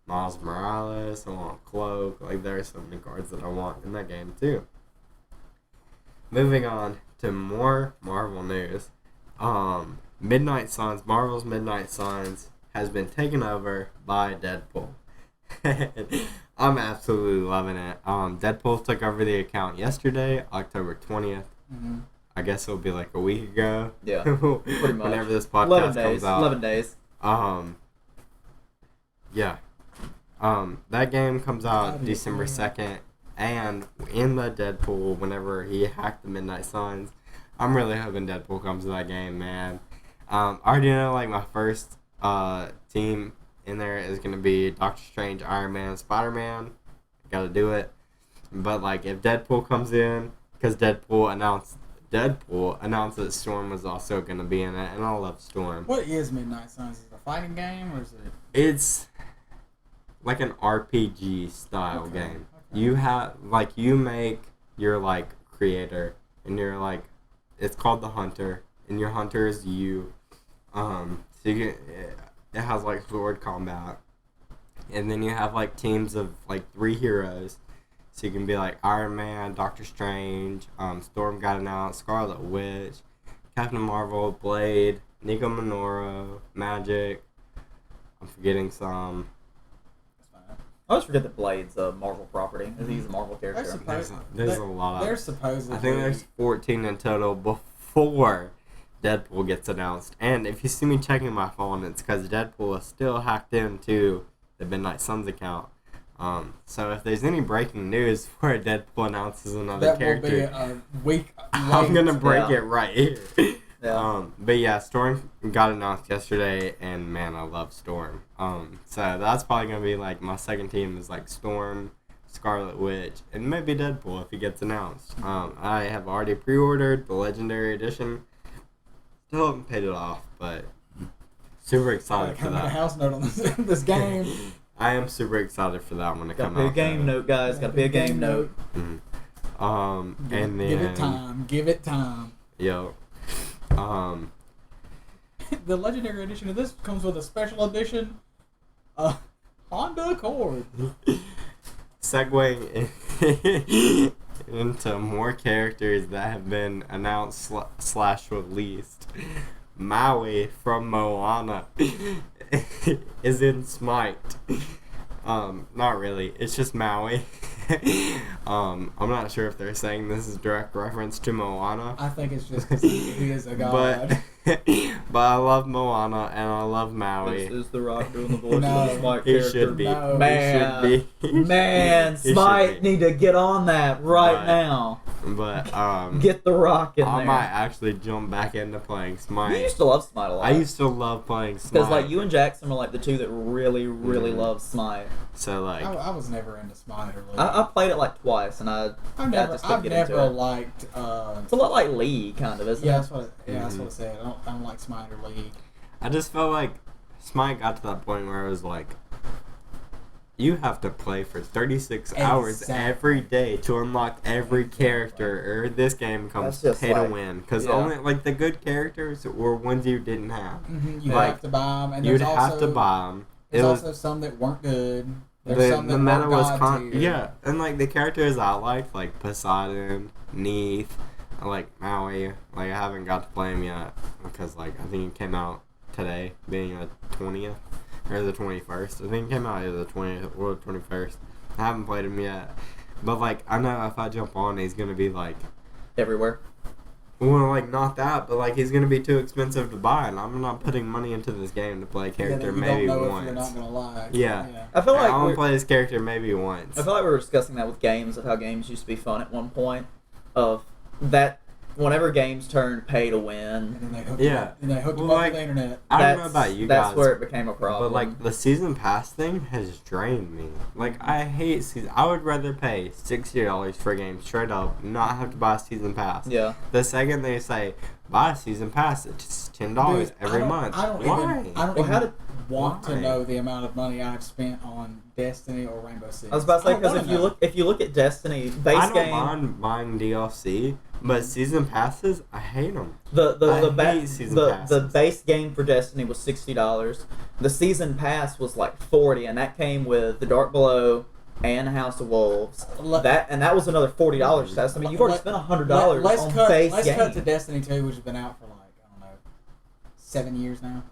Miles Morales, I want Cloak. Like there are so many cards that I want in that game too. Moving on to more Marvel news. Midnight Suns, Marvel's Midnight Suns has been taken over by Deadpool. I'm absolutely loving it. Deadpool took over the account yesterday, October 20th. Mm-hmm. I guess it'll be like a week ago. Yeah, pretty much. Whenever this podcast 11 days. comes out. 11 days. Yeah. That game comes out December 2nd, and in the Deadpool, whenever he hacked the Midnight Suns, I'm really hoping Deadpool comes to that game, man. I already know, like, my first team in there is going to be Doctor Strange, Iron Man, Spider-Man. Gotta do it. But, like, if Deadpool comes in, because Deadpool announced that Storm was also going to be in it, and I love Storm. What is Midnight Suns? Is it a fighting game or is it? It's like an RPG style game. Okay. You have like you make your like creator, and you're like it's called the Hunter, and your hunter is you. So you get it has like sword combat, and then you have like teams of like 3 heroes. So you can be like Iron Man, Doctor Strange, Storm got announced, Scarlet Witch, Captain Marvel, Blade, Nico Minoru, Magic. I'm forgetting some. I always forget that Blade's a Marvel property. He's a Marvel character. There's a lot. They're supposedly. I think there's 14 in total before Deadpool gets announced. And if you see me checking my phone, it's because Deadpool is still hacked into the Midnight Suns account. So if there's any breaking news where Deadpool announces another character, will be a week. I'm gonna break Yeah. it right here. Yeah. But yeah, Storm got announced yesterday, and man, I love Storm. So that's probably gonna be like my second team is like Storm, Scarlet Witch, and maybe Deadpool if he gets announced. I have already pre-ordered the Legendary Edition. Still haven't paid it off, but super excited for Kind of a that. house note on this game. I am super excited for that one to Gotta come be a out. game note, guys. Gotta be a game note. And then Give it time. Give it time. Yo. The Legendary Edition of this comes with a special edition Honda Accord. Segueing into more characters that have been announced / released. Maui from Moana is in Smite. Not really. It's just Maui. I'm not sure if they're saying this is direct reference to Moana. I think it's just because he is a god. But I love Moana and I love Maui. This is The Rock doing the voice No. of the Smite He character. should be. No. Man, He should be. man, He should Smite be. need to get on that right But- now. But Get the rock in I there. might actually jump back into playing Smite. You used to love Smite a lot. I used to love playing Smite. Because like you and Jackson were like the two that really love Smite. So like I was never into Smite or League. I played it like twice, and I've just couldn't never get into it. liked. It's a lot like League, kind of, isn't Yeah, it? that's what. That's what I said. I don't like Smite or League. I just felt like Smite got to that point where it was like, you have to play for 36 hours every day to unlock every character, or this game becomes pay to win. Because only like the good characters were ones you didn't have. You have to buy them, and you'd have to buy them. There's also some that weren't good. There's some that the meta weren't was yeah, and like the characters I liked, like Poseidon, Neath, like Maui. Like I haven't got to play him yet because like I think it came out today, being the 20th. Or the 21st. I think it came out either the 20th or the 21st. I haven't played him yet. But, like, I know if I jump on, he's going to be, like... Everywhere. Well, like, not that, but, like, he's going to be too expensive to buy, and I'm not putting money into this game to play a character maybe once. You're not going to lie. Yeah. I feel like I'm going to play this character maybe once. I feel like we were discussing that with games, of how games used to be fun at one point. Of that... Whenever games turned pay to win, And then they hooked Well, them up like, with the internet. I don't know about you guys. That's where it became a problem. But, like, the season pass thing has drained me. Like, I hate season... I would rather pay $60 for a game straight up, not have to buy a season pass. Yeah. The second they say, buy a season pass, it's $10 every month. I don't Why? even want to know the amount of money I've spent on Destiny or Rainbow Six. I was about to say, because if you look at Destiny, I don't mind buying DLC, but season passes, I hate them. The base game for Destiny was $60. The season pass was like $40, and that came with the Dark Below and House of Wolves. That was another $40 test. I mean, you've already spent $100 on base game. Let's cut to Destiny 2, which has been out for like, I don't know, 7 years now.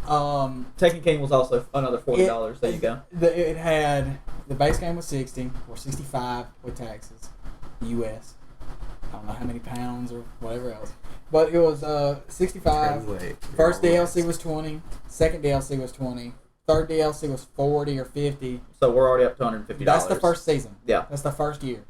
Tekken King was also another $40. There you go. It had the base game was 60 or 65 with taxes, US. I don't know how many pounds or whatever else, but it was 65. First DLC was 20. Second DLC was 20. Third DLC was 40 or 50. So we're already up to $150. That's the first season. Yeah. That's the first year.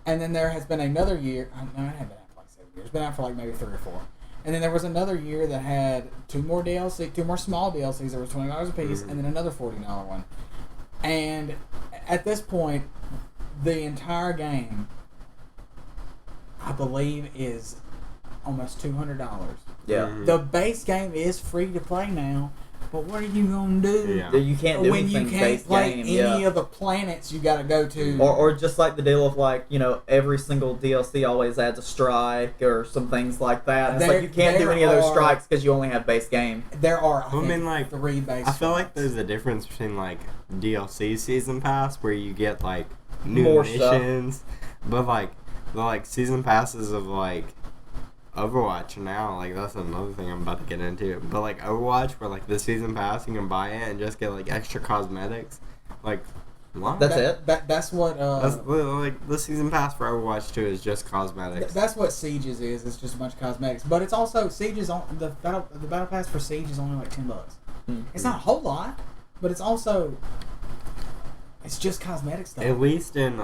And then there has been another year. No, it hasn't been out for like 7 years. It's been out for like maybe 3 or 4. And then there was another year that had 2 more small DLCs that were $20 a piece, and then another $40 one. And at this point, the entire game, I believe, is almost $200. Yeah. Mm-hmm. The base game is free to play now, but what are you gonna do? Yeah. You can't do when anything you can't base play game. any of the planets you gotta go to. Or just like the deal of like, you know, every single DLC always adds a strike or some things like that. And it's like you can't do any of those strikes because you only have base game. There are, I mean, like, 3 base I feel like strikes. there's a difference between like DLC season pass where you get like new More missions, but like the like season passes of like Overwatch now, like that's another thing I'm about to get into. But like Overwatch, where like the season pass you can buy it and just get like extra cosmetics, like what? That's what. That's like the season pass for Overwatch 2 is just cosmetics. That's what Siege's is. It's just a bunch of cosmetics, but it's also Siege's on the battle pass for Siege is only like $10. Mm-hmm. It's not a whole lot, but it's also just cosmetic stuff. At least in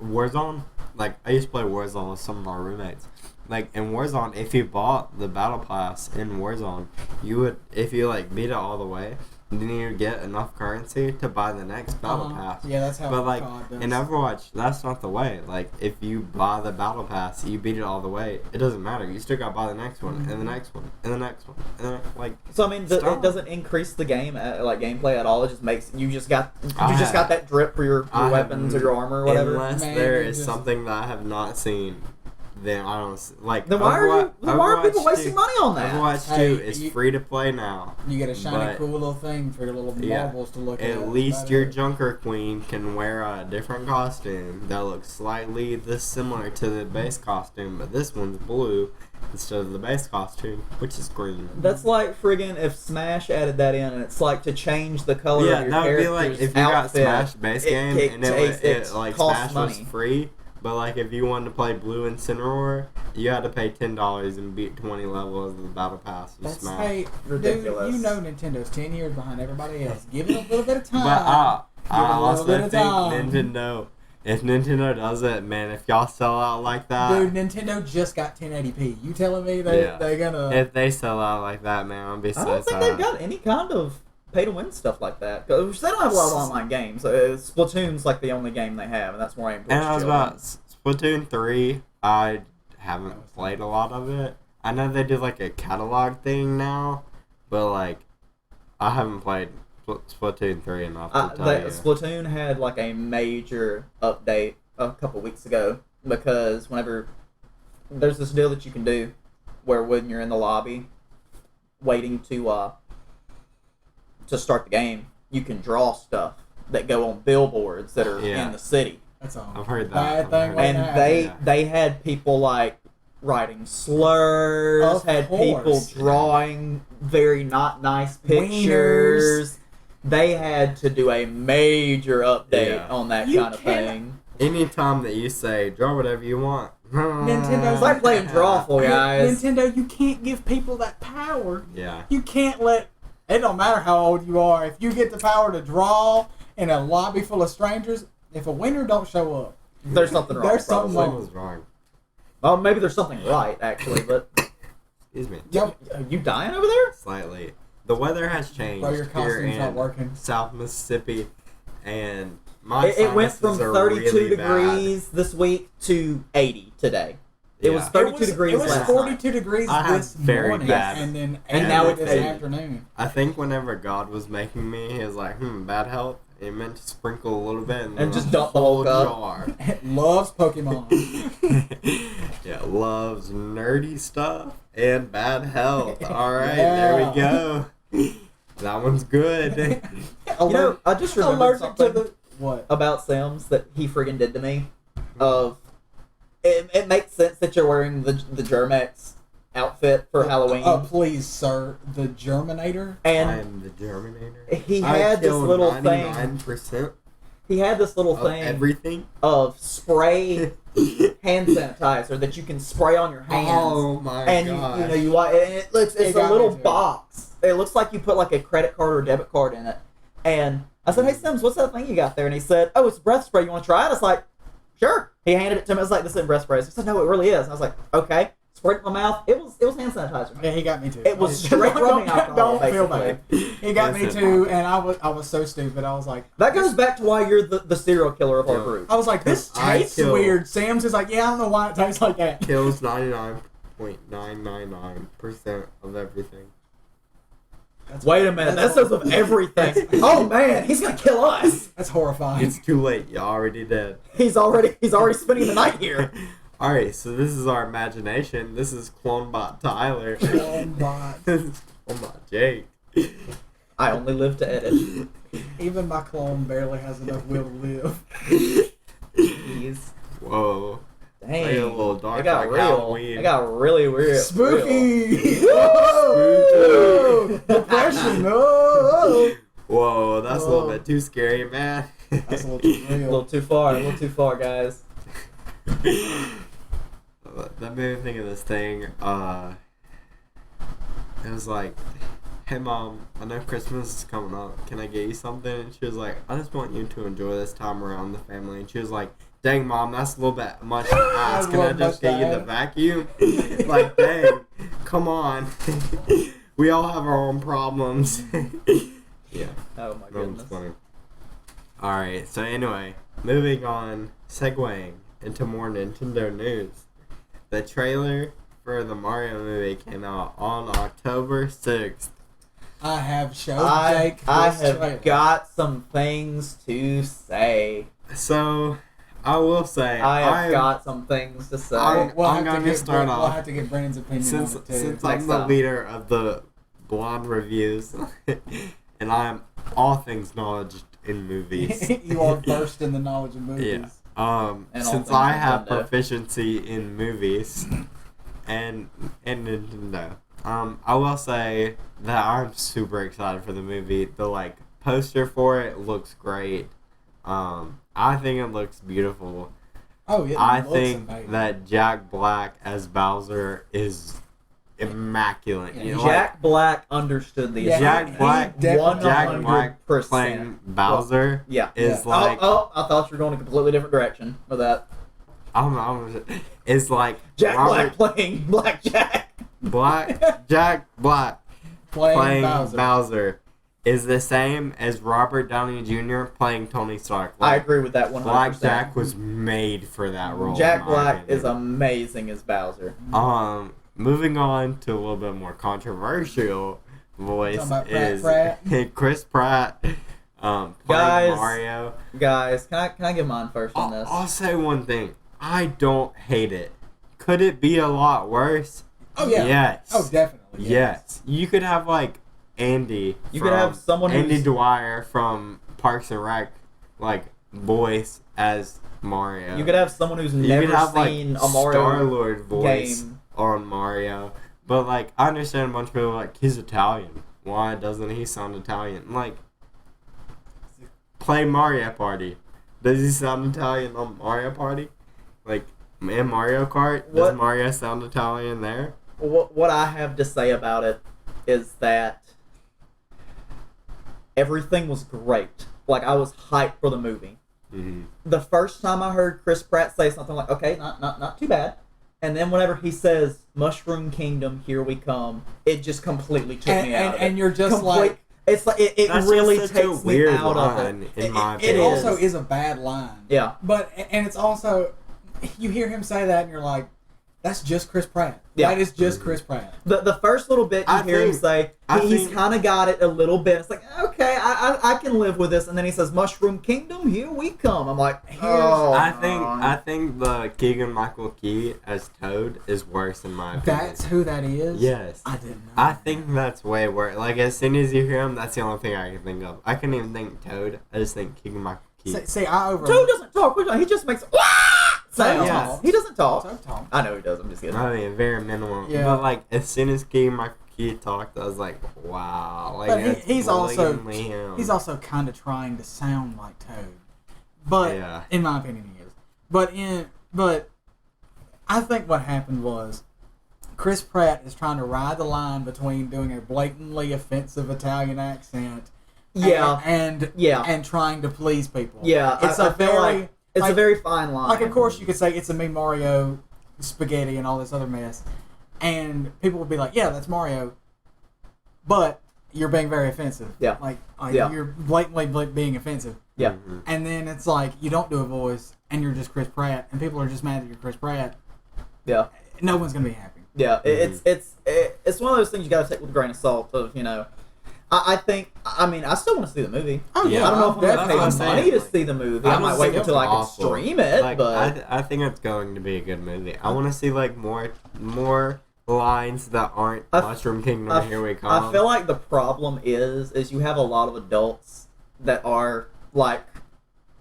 Warzone, like I used to play Warzone with some of my roommates. Like in Warzone, if you bought the battle pass in Warzone, you would, if you like beat it all the way, then you would get enough currency to buy the next battle pass. Yeah, that's how. But like COD does. in Overwatch, that's not the way. Like if you buy the battle pass, you beat it all the way. It doesn't matter. You still got to buy the next one, and the next one, and the next one, and like. So I mean, it doesn't increase the game like gameplay at all. It just makes you just got that drip for your weapons or your armor or whatever. Unless there is something that I have not seen, then I don't like. Then why are people wasting money on that? Overwatch 2 is free to play now. You get a shiny, cool little thing for your little marbles to look at. At least your Junker Queen can wear a different costume that looks slightly similar to the base costume, but this one's blue instead of the base costume, which is green. That's like friggin' if Smash added that in, and it's like to change the color of your that would be like character's if you got outfit, Smash base game and it like costs Smash money. was free. But like if you wanted to play Blue Incineroar, you had to pay $10 and beat 20 levels of the battle pass with Smash. Hey, ridiculous. Dude, you know Nintendo's 10 years behind everybody else. Give it a little bit of time. But I also bit of think time. Nintendo If Nintendo does it, man, if y'all sell out like that, Dude, Nintendo just got 1080p. You telling me they're gonna? if they sell out like that, man, I'll be so I don't think sad. they've got any kind of pay-to-win stuff like that. Because they don't have a lot of online games. Splatoon's like the only game they have, and that's more aimed towards And I was children. about Splatoon 3, I haven't played a lot of it. I know they did like a catalog thing now, but like, I haven't played Splatoon 3 enough to tell you. Splatoon had like a major update a couple weeks ago because whenever there's this deal that you can do where when you're in the lobby waiting to start the game, you can draw stuff that go on billboards that are in the city. That's all. I've heard that. And they had people like writing slurs, Of course. people drawing very not nice pictures. Wieners. They had to do a major update on that You kind of cannot- thing. Anytime that you say, draw whatever you want. Nintendo's It's like playing Drawful, guys. Nintendo, you can't give people that power. Yeah. You can't let. It don't matter how old you are. If you get the power to draw in a lobby full of strangers, if a winner don't show up, There's something wrong. There's something probably. wrong. What was wrong? Well, maybe there's something right, actually, but Excuse me. yep, are you dying over there? Slightly. The weather has changed bro, your here costume's not in working. South Mississippi, and my It went from sinuses are 32 really degrees this week to 80 today. It was Yeah. 32 degrees It was last 42 night. degrees I have this very morning, bad- and then And now it's this 80. afternoon. I think whenever God was making me, he was like, bad health. He meant to sprinkle a little bit And just dump the whole cup. jar. Loves Pokemon. Yeah, loves nerdy stuff and bad health. All right, Yeah. there we go. That one's good. You know, I just remembered Allergic to something the what? about Sims that he friggin' did to me. It makes sense that you're wearing the Germex outfit for Halloween. Please, sir, the Germinator. And I'm the Germinator. he had this killed little thing. 99% He had this little of thing everything. of spray hand sanitizer that you can spray on your hands. Oh my And god. you know you want, and it's It a got little me too. box. It looks like you put like a credit card or a debit card in it. And I said, "Hey Sims, what's that thing you got there?" And he said, "Oh, it's breath spray. You want to try it?" I was like, "Sure." He handed it to me. I was like, "This isn't breath spray." He said, "No, it really is." And I was like, "Okay." Sprayed it in my mouth. It was hand sanitizer. Yeah, he got me too. It was straight rubbing alcohol, Don't feel basically. bad. He got me Listen. too, and I was so stupid. I was like, That goes back to why you're the serial killer of our Yeah. group. I was like, this I tastes kill- weird. Sam's is like, yeah, I don't know why it tastes like that. Kills 99.999% of everything. Wait a minute, that says of everything. Oh man, he's gonna kill us. That's horrifying. It's too late. You already did. He's already spending the night here. Alright, so this is our imagination. This is Clonebot Tyler. Clonebot. This is Clonebot Jake. I only live to edit. Even my clone barely has enough will to live. Jeez. Whoa. Dang. Play a little dark It got like real. Halloween. It got really weird. Spooky! Real. Whoa! Depression! Oh! Whoa, that's a little Whoa. bit too scary, man. That's a little too A little real. too far. A little too far, guys. That made me think of this thing. It was like, "Hey mom, I know Christmas is coming up. Can I get you something?" And she was like, "I just want you to enjoy this time around the family." And she was like, "Dang mom, that's a little bit much to ask. Can I just get you the vacuum?" Like, dang, come on. We all have our own problems. Yeah. Oh my That was goodness. funny. Alright, so anyway, moving on, segueing into more Nintendo news. The trailer for the Mario movie came out on October 6th. I have showed I Jake have this trailer. got some things to say. So, I will say, I have got some things to say. I'm We'll have gonna to get start We'll off. have to get Brandon's opinion Since on it too. I'm next the time. leader of the blonde reviews, and I'm all things knowledge in movies. You are versed in the knowledge of movies. Yeah. And all Since things I have Nintendo. proficiency in movies and Nintendo, I will say that I'm super excited for the movie. The poster for it looks great. I think it looks beautiful. Oh yeah. I looks think amazing. that Jack Black as Bowser is immaculate. You know, Jack Black understood the Yeah, Jack Black, Jack Black 100%. playing Bowser Yeah. is Yeah. like I thought you were going a completely different direction with that. I don't know. It's like Jack Robert Black playing Blackjack. Jack Black playing Bowser. Bowser is the same as Robert Downey Jr. playing Tony Stark. I agree with that 100%. Blackjack was made for that role. Jack in my Black opinion. is amazing as Bowser. Moving on to a little bit more controversial voice Talking about is Pratt? Chris Pratt playing Guys, Mario. Guys, can I give mine first on this? I'll say one thing. I don't hate it. Could it be a lot worse? Oh yeah. Yes. Oh definitely. Yes. You could have like Andy. You could have someone Andy who's... Dwyer from Parks and Rec, like voice as Mario. You could have someone who's You never could have seen like a Mario Star-Lord voice game. on Mario. But like I understand a bunch of people are like he's Italian. Why doesn't he sound Italian? Like play Mario Party. Does he sound Italian on Mario Party? Like in Mario Kart, What? does Mario sound Italian there? What I have to say about it is that everything was great. Like, I was hyped for the movie. Mm-hmm. The first time I heard Chris Pratt say something like, okay, not too bad. And then whenever he says, Mushroom Kingdom, here we come, it just completely took me out of it. And you're just like... It's like, it That's really just such a takes me weird out line, of it. in my It opinion. also is a bad line. Yeah. But, and it's also... You hear him say that and you're like, that's just Chris Pratt. Yeah. That is just Chris Pratt. The first little bit you hear him say, he's kind of got it a little bit. It's like, okay, I can live with this. And then he says, Mushroom Kingdom, here we come. I'm like, I think the Keegan-Michael Key as Toad is worse in my opinion. That's who that is? Yes. I didn't know. I think that's way worse. Like, as soon as you hear him, that's the only thing I can think of. I couldn't even think Toad. I just think Keegan-Michael Key. See, I over... Toad doesn't talk. He just makes sounds. Yes. He doesn't talk. So tall. I know he does. I'm just kidding. I mean, very minimal. Yeah. But, like, as soon as Keegan-Michael Key talked, I was like, wow. Like, But that's he's also blatantly him. he's also kind of trying to sound like Toad, but Yeah. in my opinion he is. But I think what happened was Chris Pratt is trying to ride the line between doing a blatantly offensive Italian accent, Yeah. and trying to please people. Yeah, it's I a feel very like it's a very fine line. like of course you could say it's a me Mario spaghetti and all this other mess, and people would be like, yeah, that's Mario, but you're being very offensive. Yeah. Like Yeah. you're blatantly being offensive. Yeah. Mhm. And then it's like you don't do a voice and you're just Chris Pratt and people are just mad that you're Chris Pratt. Yeah. No one's gonna be happy. Yeah. It's one of those things you got to take with a grain of salt. Of I think. I mean, I still want to see the movie. Oh Yeah. I don't know if I'm That's gonna what I'm pay saying. money to see the movie. I I might was wait thinking until I can awful. stream it. Like, but I think it's going to be a good movie. I want to see like more lines that aren't Mushroom Kingdom. Here we come. I feel like the problem is you have a lot of adults that are like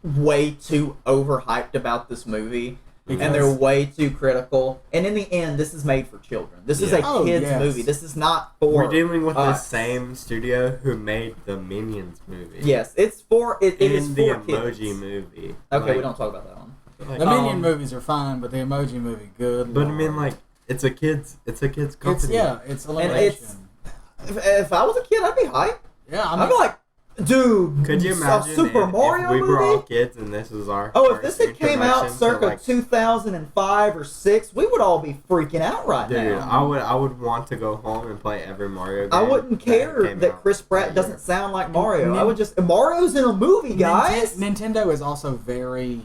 way too overhyped about this movie. And they're way too critical. And in the end, this is made for children. This is a Oh, kid's yes. movie. This is not for We're dealing with the us. same studio who made the Minions movie. Yes, it's for it is in the for Emoji kids. movie. Okay, Like- we don't talk about that one. like- The Minion movies are fine, but the Emoji movie, good. But I Lord. mean, like, it's a kids company. It's And elimination. if I was a kid, I'd be hyped. Yeah, I I'd mean, be like, dude, Could you a imagine Super if Mario we were all movie? kids and this was our Oh, if first this had came out introduction to, circa like, 2005 or 6, we would all be freaking out right dude, now. I would want to go home and play every Mario game. I wouldn't care came that out Chris Pratt that doesn't year. sound like Mario. I would just Mario's in a movie, guys. Nintendo is also very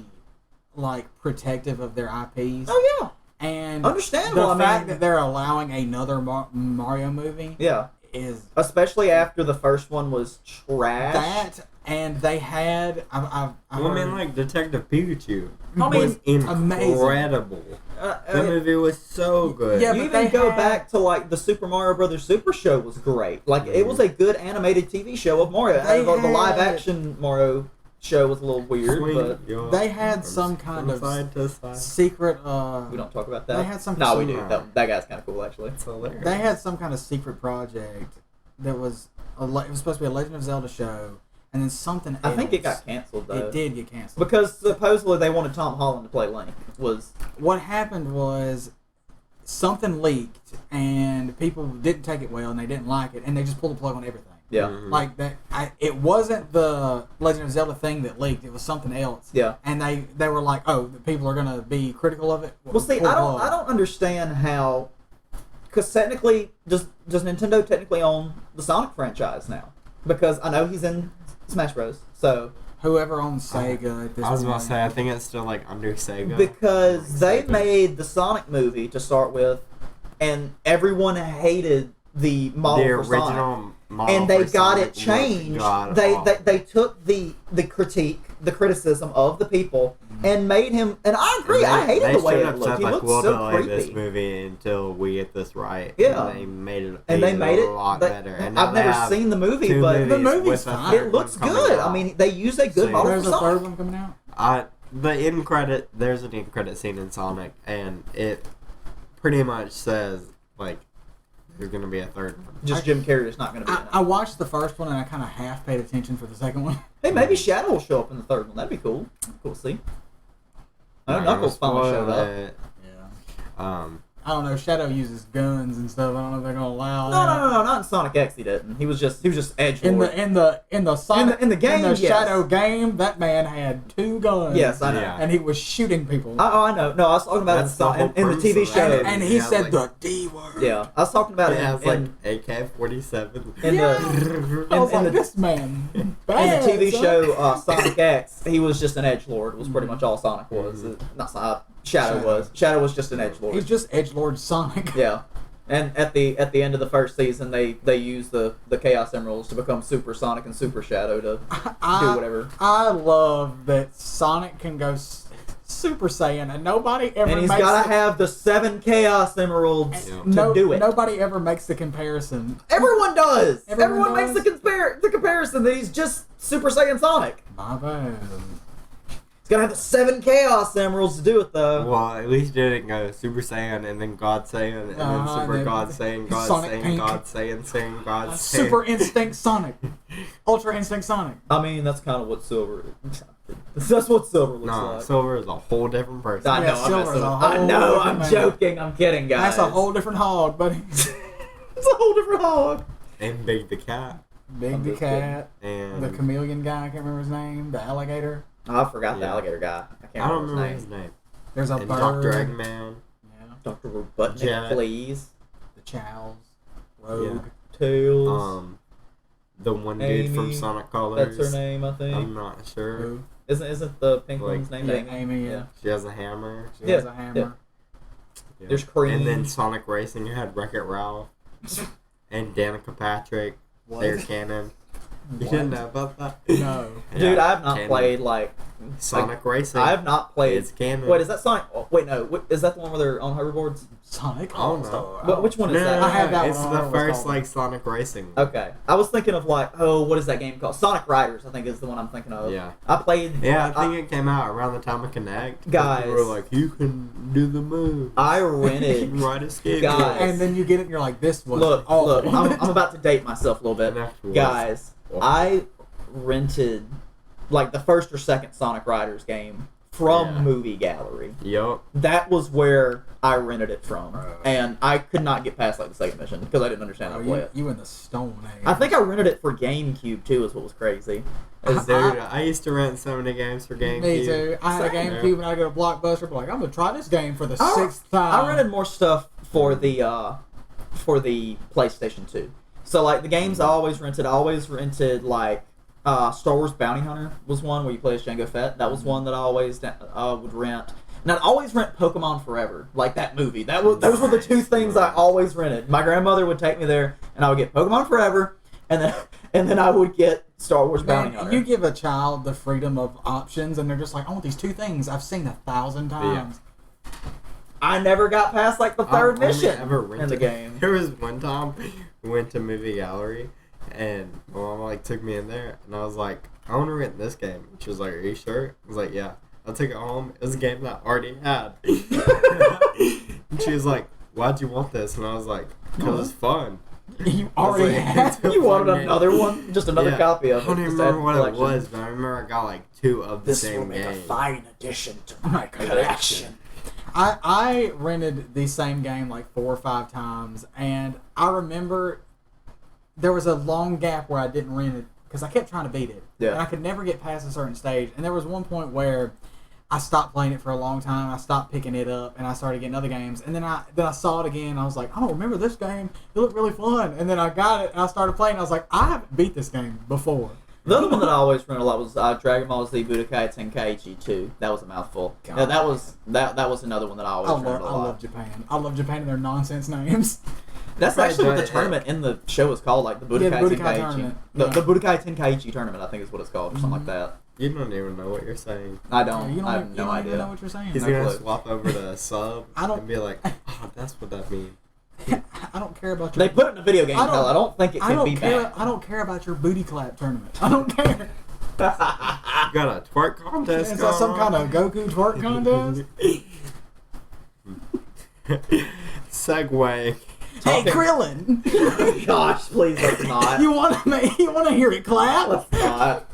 like protective of their IPs. Oh yeah, And understandable. the fact that they're allowing another Mario movie yeah, is especially after the first one was trash. that, and they had I've Well, I mean, heard- like Detective Pikachu I mean, was incredible. The movie was so good. Yeah, you but even they go had- back to like the Super Mario Brothers Super Show was great. Like it was a good animated TV show of Mario. They The had- live action Mario show was a little weird, Swing but your They had arms some kind from of side to side. secret. we don't talk about that. They had some. No, we do. No. That guy's kind of cool, actually. It's hilarious. They had some kind of secret project that was it was supposed to be a Legend of Zelda show, and then something else. I think it got canceled though. It did get canceled. Because supposedly they wanted Tom Holland to play Link. Was What happened was something leaked and people didn't take it well and they didn't like it and they just pulled the plug on everything. Yeah. Mhm. Like that, it wasn't the Legend of Zelda thing that leaked. It was something else. Yeah. And they were like, oh, the people are gonna be critical of it. Well, see, I don't understand how, because technically, does Nintendo technically own the Sonic franchise now? Because I know he's in Smash Bros. So Whoever owns Sega at this I was about point. to say, I think it's still like under Sega. because they Sega. made the Sonic movie to start with, and everyone hated the model the for Sonic. original model And they for got Sonic it changed. looked They god-awful. took the criticism of the people and made him. And I agree. I hated the way should it have looked. said, He like, looked we'll so delay this creepy. movie until we get this right. Yeah. And they made it. And they made it a lot better. And now I've they never have seen the movie, two but movies the movie's with a fine. third it looks one coming good. out. I mean, they use a good So, model There's for a third Sonic. one coming out. the end credit. There's an end credit scene in Sonic, and it pretty much says like there's gonna be a third one. Just Jim Carrey is not going to be in it. I watched the first one and I kind of half paid attention for the second one. Hey, maybe Shadow will show up in the third one. That'd be cool. Cool to see. I know Not Knuckles gonna finally spoil showed up. it. Yeah. I don't know. Shadow uses guns and stuff. I don't know if they're gonna allow No, that. no, not in Sonic X. He didn't. He was just edgelord. In the Sonic in the game, in the yes. Shadow game, that man had 2 guns. Yes, I know. Yeah. And he was shooting people. I know. No, I was talking about That's the whole in the premise TV of show. that. and he Yeah, said like- the D word. Yeah, I was talking about Yeah, it it's like in AK-47. the I was in like, the- this man. in Bad, the TV son. show Sonic X. He was just an edgelord. Was pretty much all Sonic was. Not Sonic. Shadow was. Shadow was just an edgelord. He's just edgelord Sonic. Yeah. And at the end of the first season, they use the Chaos Emeralds to become Super Sonic and Super Shadow to do whatever. I love that Sonic can go Super Saiyan, and nobody ever. And he's makes got to the- have the 7 Chaos Emeralds Yeah. to do it. Nobody ever makes the comparison. Everyone does. Everyone Everyone makes does? the comparison that he's just Super Saiyan Sonic. My bad. He's got to have the 7 Chaos Emeralds to do it, though. Well, at least you didn't go Super Saiyan and then God Saiyan and then Uh-huh, Super and then God Saiyan, God Sonic Saiyan, Pink. God Saiyan, Saiyan, God Saiyan. Super Instinct Sonic. Ultra Instinct Sonic. I mean, that's kind of what Silver is. That's what Silver looks No, like. Silver is a whole different person. I know, Yeah, I'm Silver's messing a with- I whole know, different I'm man. joking. I'm kidding, guys. That's a whole different hog, buddy. It's a whole different hog. And Big the Cat. Big I'm the just cat. And The chameleon guy, I can't remember his name. The alligator. Oh, I forgot the Yeah. alligator guy. I can't I don't remember remember his his name. name. There's a And bird. Dr. Eggman. Yeah. Dr. Robotnik, Jet. please. The Chows. Rogue. Tails. The one dude from Amy, Sonic Colors. That's her name, I think. I'm not sure. Who? Isn't the pink Like- one's name Yeah, Amy? Amy. Yeah. She has a hammer. She Yeah, has a hammer. Yeah. There's Cream. And then Sonic Racing, you had Wreck-It Ralph. And Danica Patrick. What? They're canon. You What? didn't know about that? No. Dude, Yeah, I have not canon. played like Sonic Racing. I have not played. It's canon. Wait, is that Sonic? Oh, wait, no. Is that the one where they're on hoverboards? Sonic. Oh, no. All-Star. Which one No, is that? I had that it's one. I don't the know what it's first called. like Sonic Racing. Okay, I was thinking of like, oh, what is that game called? Sonic Riders, I think is the one I'm thinking of. Yeah. I played. Yeah, I think it came out around the time of Connect. Guys. we were like, you can do the move. I You rented. can ride a skateboard. Guys. And then you get it and you're like, this was Look, awful. I'm about to date myself a little bit, And afterwards- guys. Well, I rented like the first or second Sonic Riders game from Yeah. Movie Gallery. Yup. That was where I rented it from, Bro. and I could not get past like the second mission because I didn't understand how Oh, to play you, it. you in the Stone Age. I think I rented it for GameCube too. Is what was crazy. Is Dude, I used to rent so many games for GameCube. Me too. I had a Same. GameCube and I go to Blockbuster, but like, I'm gonna try this game for the I- 6th time. I rented more stuff for the PlayStation 2. So like the games I always rented like Star Wars Bounty Hunter was one where you play as Jango Fett. That was one that I always would rent. And I'd always rent Pokemon Forever, like that movie. Those were the two things I always rented. My grandmother would take me there, and I would get Pokemon Forever, and then I would get Star Wars Bounty Man, Hunter. you give a child the freedom of options, and they're just like, I want these 2 things I've seen 1,000 times. I never got past like the third I've only mission ever in rented- the game. There was one time we went to Movie Gallery, and my mom like took me in there, and I was like, I want to rent this game. And she was like, Are you sure? I was like, Yeah. I took it home. It was a game that I already had. And she was like, Why'd you want this? And I was like, Because it's fun. You I was already like, have. it's a You wanted fun game. another one, just another Yeah. copy of I it. don't even just add remember what to it the was, collection. but I remember I got like 2 of the This will same make a game. fine addition to my collection. I rented the same game like 4 or 5 times, and I remember there was a long gap where I didn't rent it because I kept trying to beat it. Yeah. And I could never get past a certain stage. And there was one point where I stopped playing it for a long time. I stopped picking it up, and I started getting other games. And then I saw it again. And I was like, I don't remember this game. It looked really fun. And then I got it, and I started playing. And I was like, I haven't beat this game before. The other one that I always rented a lot was Dragon Ball Z Budokai Tenkaichi 2. That was a mouthful. God. Yeah, that was another one that I always rented a lot. I love Japan. I love Japan and their nonsense names. That's actually what the tournament in the show is called, like the Budokai Tenkaichi. Tournament. The Budokai Tenkaichi tournament, I think is what it's called, or something like that. You don't even know what you're saying. I don't. You I have no you don't idea. even know what you're saying. He's No gonna clue. swap over to sub and be like, oh, that's what that means. I don't care about your... They put it in a video game, I though. I don't think it I can don't be care. bad. I don't care about your booty clap tournament. I don't care. You got a twerk contest. Is that some kind of Goku twerk contest? Segue. Hey, Krillin! Gosh, please let's not. You want to hear it clap? Let's not.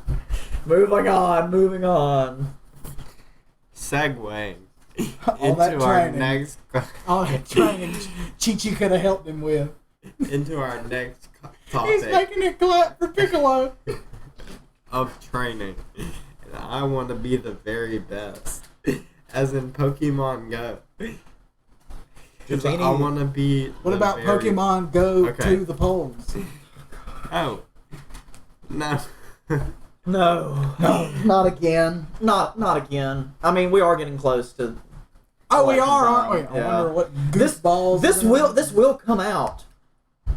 Moving on. Segueing All that into our training. next All that training Chi-Chi could have helped him with. into our next He's topic making it clap for Piccolo. of training. And I want to be the very best, as in Pokemon Go. 'Cause I want to be. What the about very- Pokemon Go Okay. to the polls? Oh, no. No, not again. Not again. I mean, we are getting close to. Oh, we election are, time. aren't we? I Yeah. wonder what This goofballs. this will come out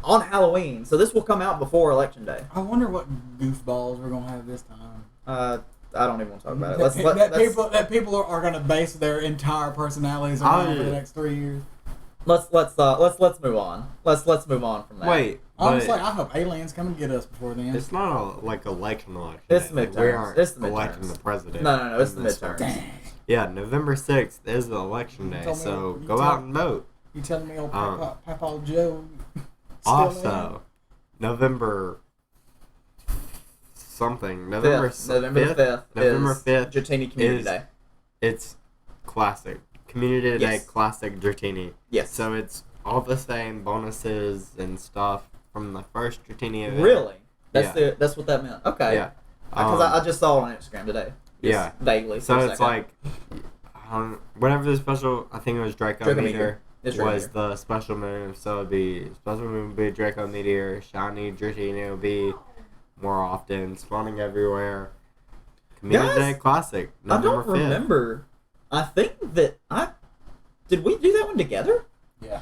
on Halloween, so this will come out before Election Day. I wonder what goofballs we're gonna have this time. I don't even want to talk about it. That people are gonna base their entire personalities around for the next 3 years. Let's move on. Let's move on from that. Wait, Honestly, but I hope aliens come and get us before then. it's not like election. It's Like, we midterms. aren't It's the electing midterms. the president. No, it's in the this midterms. term. Dang. Yeah, November 6th is the election day, told me- so you go told- out and vote. You telling me old Um, Papa Joe? Also, November something. November 5th. November 5th Dratini Community is- Day. It's classic. Community Day Yes. classic Dratini. Yes. So it's all the same bonuses and stuff from the first Dratini event. Really? Yeah. That's what that meant. Okay. Yeah. Because I just saw it on Instagram today. Just Yeah. Vaguely. So for a it's second. like, whatever the special, I think it was Draco Meteor. It's Was Germinator. the special move, so it'd be special move would be Draco Meteor, Shiny Dratini would be more often, spawning everywhere. Community Guys, Day Classic, I November don't 5th. remember. I think that did we do that one together? Yeah.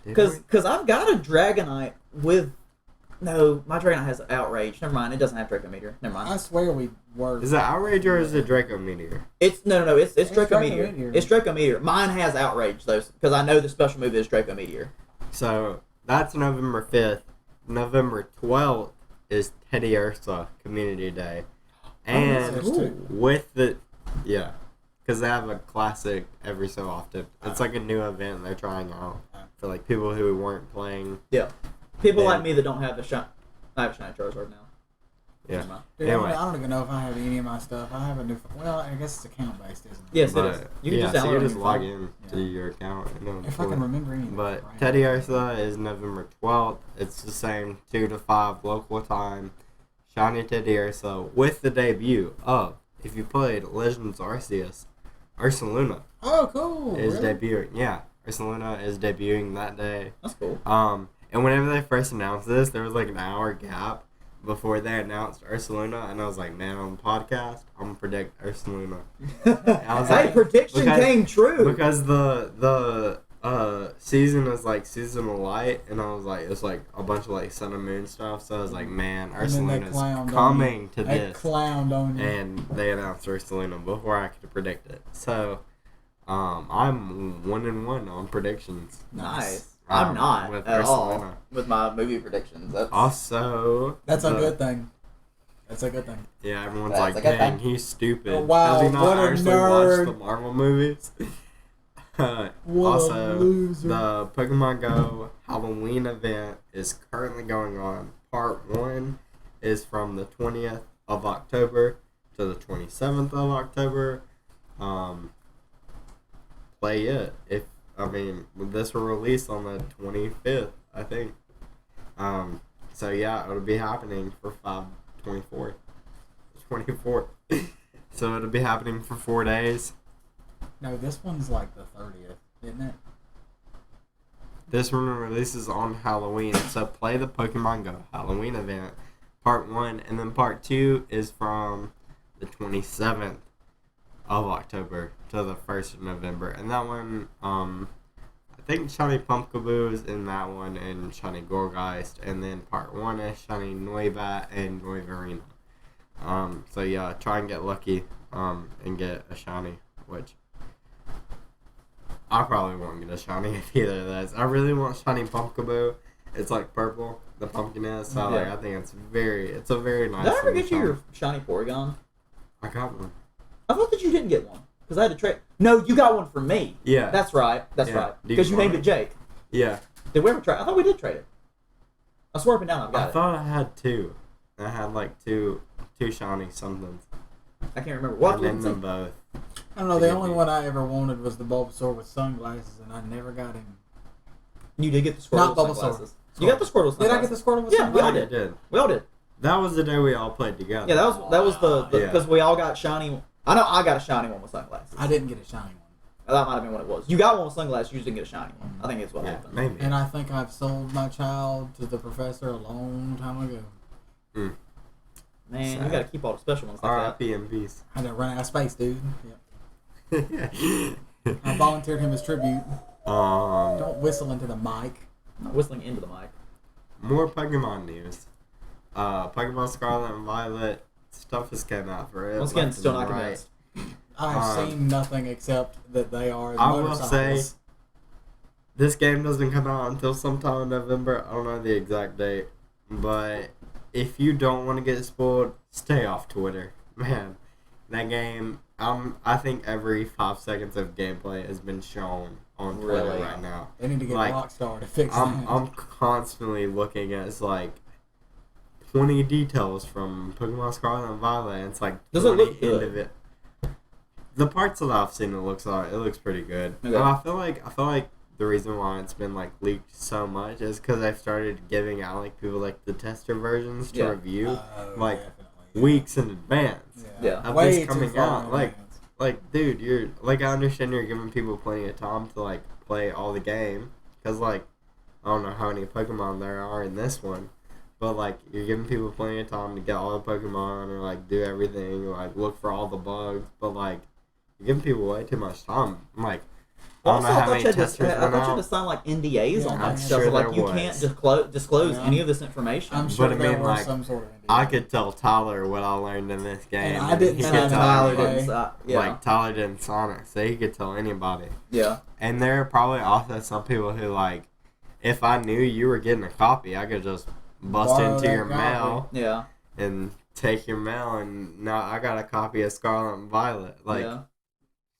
Did we? Because I've got a Dragonite with. No, my Dragonite has Outrage. Never mind. It doesn't have Draco Meteor. Never mind. I swear we were. Is it Outrage or is it Draco Meteor? It's no. It's Draco Draco Meteor. Meteor. It's Draco Meteor. Mine has Outrage though, because I know the special move is Draco Meteor. So that's November 5th. November 12th is Teddy Ursa Community Day. And that's cool. with the. Yeah. Because they have a classic every so often. It's like a new event they're trying out for like people who weren't playing. Yeah. People Yeah. like me that don't have the shine. I have a shiny Charizard now. Yeah. Never mind. Dude, Anyway. I don't even know if I have any of my stuff. I have a new. Well, I guess it's account based, isn't it? Yes, But, it is. You can yeah, just so download you it on just your log phone. in to your account. And If I can remember any. of it, But right. Teddy Ursa is November 12th. It's the same 2 to 5 local time. Shiny Teddy Ursa with the debut of, if you played Legends Arceus, Ursaluna Oh, cool. is really? debuting. Yeah, Ursaluna is debuting that day. That's cool. And whenever they first announced this, there was like an hour gap before they announced Ursaluna, and I was like, man, on the podcast, I'm gonna predict Ursaluna. I was Hey, like, prediction came true. because the season is like seasonal light, and I was like, it's like a bunch of like sun and moon stuff. So I was like, man, And then they Ursaluna's clowned on coming to They this, clowned on you. and they announced Ursaluna before I could predict it. So, I'm 1-1 on predictions. Nice. I'm not with at all Ursaluna. with my movie predictions. That's, Also, That's a the- good thing. That's a good thing. Yeah, everyone's That's like, a good dang, thing. he's stupid. Oh, wow, Has he not what a actually nerd. watched the Marvel movies? What Also, a loser. the Pokemon Go Halloween event is currently going on. Part 1 is from the 20th of October to the 27th of October. play it. This will release on the 25th, I think. So yeah, it'll be happening for 5/24. 24th. So it'll be happening for 4 days. No, this one's like the 30th, isn't it? This one releases on Halloween. So play the Pokemon Go Halloween event, part 1, and then part 2 is from the 27th of October to the 1st of November. And that one, I think Shiny Pumpkaboo is in that one, and Shiny Gorgeist. And then part 1 is Shiny Noibat and Noivarina. So yeah, try and get lucky, and get a shiny, which I probably won't get a shiny if either of those. I really want Shiny Pumpkaboo. It's like purple, the pumpkin is, so like, I think it's a very nice. Did I ever get you your shiny Porygon? I got one. I thought that you didn't get one because I had to trade. No, you got one from me. Yeah. That's right. That's Yeah. right. Do you Because you want named it? it Jake. Yeah. Did we ever trade? I thought we did trade it. I swear up and down I've got I thought I had 2. I had like two shiny somethings. it. I can't remember. What I named them both. I don't know. The only one I ever wanted was the Bulbasaur with sunglasses, and I never got him. You did get the Squirtle Not with Bulbasaur. sunglasses. You got the Squirtle with Did I sunglasses. get the Squirtle with Yeah, we all sunglasses? did. I did. We all did. That was the day we all played together. Yeah, that was the Yeah. because we all got shiny. I know I got a shiny one with sunglasses. I didn't get a shiny one. That might have been what it was. You got one with sunglasses. You just didn't get a shiny one. I think it's what Yeah, happened. maybe. And I think I've sold my child to the professor a long time ago. Man, Sad. you got to keep all the special ones like that. R.I.P. and peace. I had to run out of space, dude. Yep. I volunteered him as tribute. Don't whistle into the mic. I'm not whistling into the mic. More Pokemon news. Pokemon Scarlet and Violet stuff has came out for it. Once again, left still and not right. convinced. I've seen nothing except that they are I will motorcycles. say, this game doesn't come out until sometime in November. I don't know the exact date, but if you don't want to get spoiled, stay off Twitter. Man, that game, I think every 5 seconds of gameplay has been shown on Twitter Really? right now. They need to get Like, Rockstar to fix I'm that. constantly looking at like 20 details from Pokemon Scarlet and Violet, and it's like Does it 20 look good? individual. The parts that I've seen, it looks pretty good. Okay. And I feel like the reason why it's been like leaked so much is because I've started giving out like people like the tester versions to Yeah. review Oh, like definitely. weeks in advance. Yeah. Of Way this too coming far out, in like- advance. Like, dude, you're like, I understand you're giving people plenty of time to like play all the game, because like I don't know how many Pokemon there are in this one, but like you're giving people plenty of time to get all the Pokemon or like do everything, like look for all the bugs, but like you're giving people way too much time. I'm like, I don't Also, know I how thought many you had testers to, I went thought you had out. to sign like NDAs Yeah, on I'm that stuff. sure Like there you was. can't disclose Yeah. any of this information. I'm sure But I there mean, was like, some sort of NDA. I could tell Tyler what I learned in this game. And I didn't he sign could and it. tell Tyler anybody. didn't. Yeah. Like Tyler didn't sign it, so he could tell anybody. Yeah. And there are probably also some people who like, if I knew you were getting a copy, I could just bust Borrow into that your copy. mail Yeah. and take your mail, and now I got a copy of Scarlet and Violet. Like, yeah.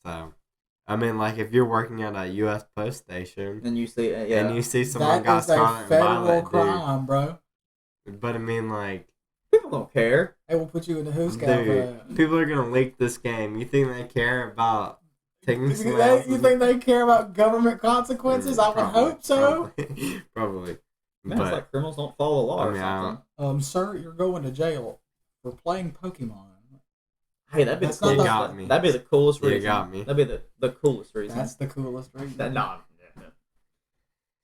so, I mean, like if you're working at a U.S. post station And you see, yeah. and you see someone That got is a Scarlet and federal Violet, crime, bro. dude. But I mean, like, People don't care. They will put you in the who's scout for dude, that. people are gonna leak this game. You think they care about taking You some think they care about government consequences? I would hope so. Probably. Man, it's like criminals don't follow the law I or mean, something. Sir, you're going to jail for playing Pokemon. Hey, that'd be That's the not coolest. the- got me. That'd be the coolest You reason. got me. That'd be the coolest reason. That's the coolest reason. That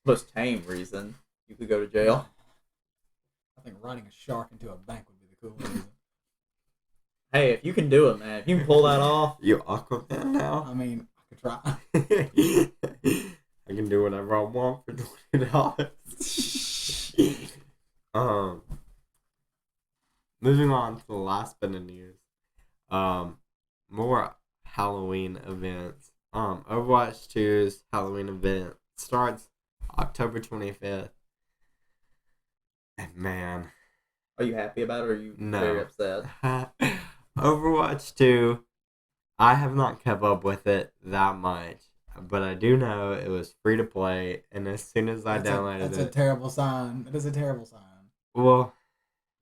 most tame reason you could go to jail. I think riding a shark into a bank would be the coolest reason. Hey, if you can do it, man, if you can pull that off, You Aquaman now? I mean, I could try. I can do whatever I want for $20. Moving on to the last bit of news. More Halloween events. Overwatch 2's Halloween event starts October 25th. And man, are you happy about it or are you No. very upset? Overwatch 2, I have not kept up with it that much, but I do know it was free to play, and as soon as I downloaded That's it, a terrible sign. It is a terrible sign. well,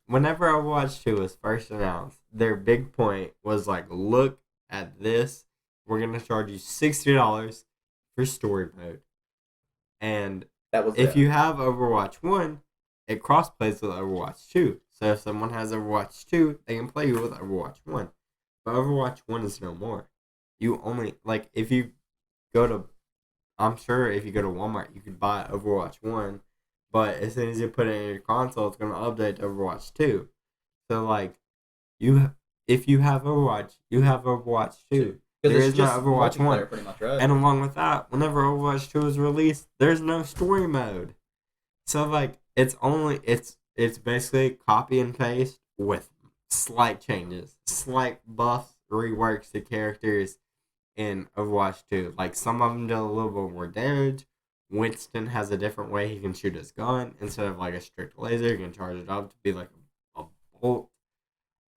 whenever Overwatch 2 was first announced, their big point was like, look at this, we're going to charge you $60 for story mode. And That was if it. you have Overwatch 1, it cross-plays with Overwatch 2. So if someone has Overwatch 2, they can play with Overwatch 1. But Overwatch 1 is no more. You only, like, if you go to, I'm sure if you go to Walmart, you could buy Overwatch 1. But as soon as you put it in your console, it's going to update to Overwatch 2. So, like, if you have Overwatch, you have Overwatch 2. There is no Overwatch 1. Pretty much, right? And along with that, whenever Overwatch 2 is released, there's no story mode. So, like, it's basically copy and paste with slight changes. Slight buffs, reworks the characters in Overwatch 2. Like, some of them do a little bit more damage. Winston has a different way he can shoot his gun. Instead of, like, a strict laser, he can charge it up to be, like, a bolt.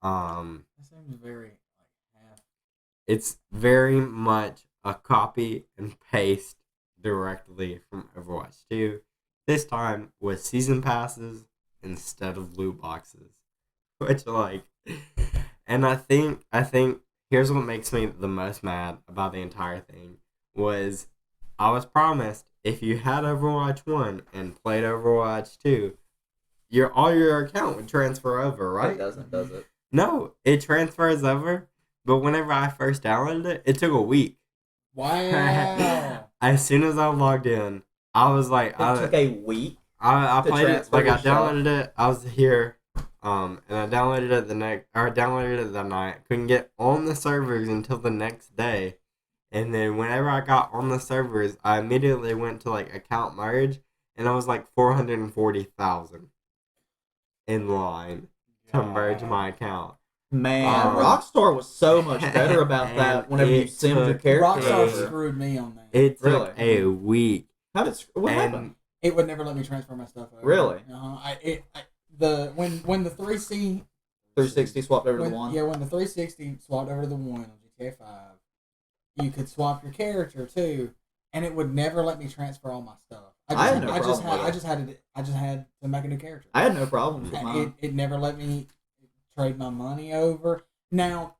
That seems very half. It's very much a copy and paste directly from Overwatch 2. This time with season passes instead of loot boxes. Which, like, and I think here's what makes me the most mad about the entire thing was I was promised if you had Overwatch 1 and played Overwatch 2, all your account would transfer over, right? It doesn't, does it? No, it transfers over, but whenever I first downloaded it, it took a week. Wow. As soon as I logged in, I was like, It took a week. I played it, transfer like, I your stuff. downloaded it, I was here, and I downloaded it that night, couldn't get on the servers until the next day, and then whenever I got on the servers, I immediately went to, like, account merge, and I was, like, 440,000 in line to merge my account. Man, Rockstar was so much better about that whenever you send your character Rockstar over. screwed me on that. It took Really? a week. What happened? It would never let me transfer my stuff over. Really? When the 3C 360 swapped over to the one? Yeah, when the 360 swapped over to the one on GTA 5, you could swap your character too, and it would never let me transfer all my stuff. I just had to make a new character. I had no problems with mine. It never let me trade my money over. Now,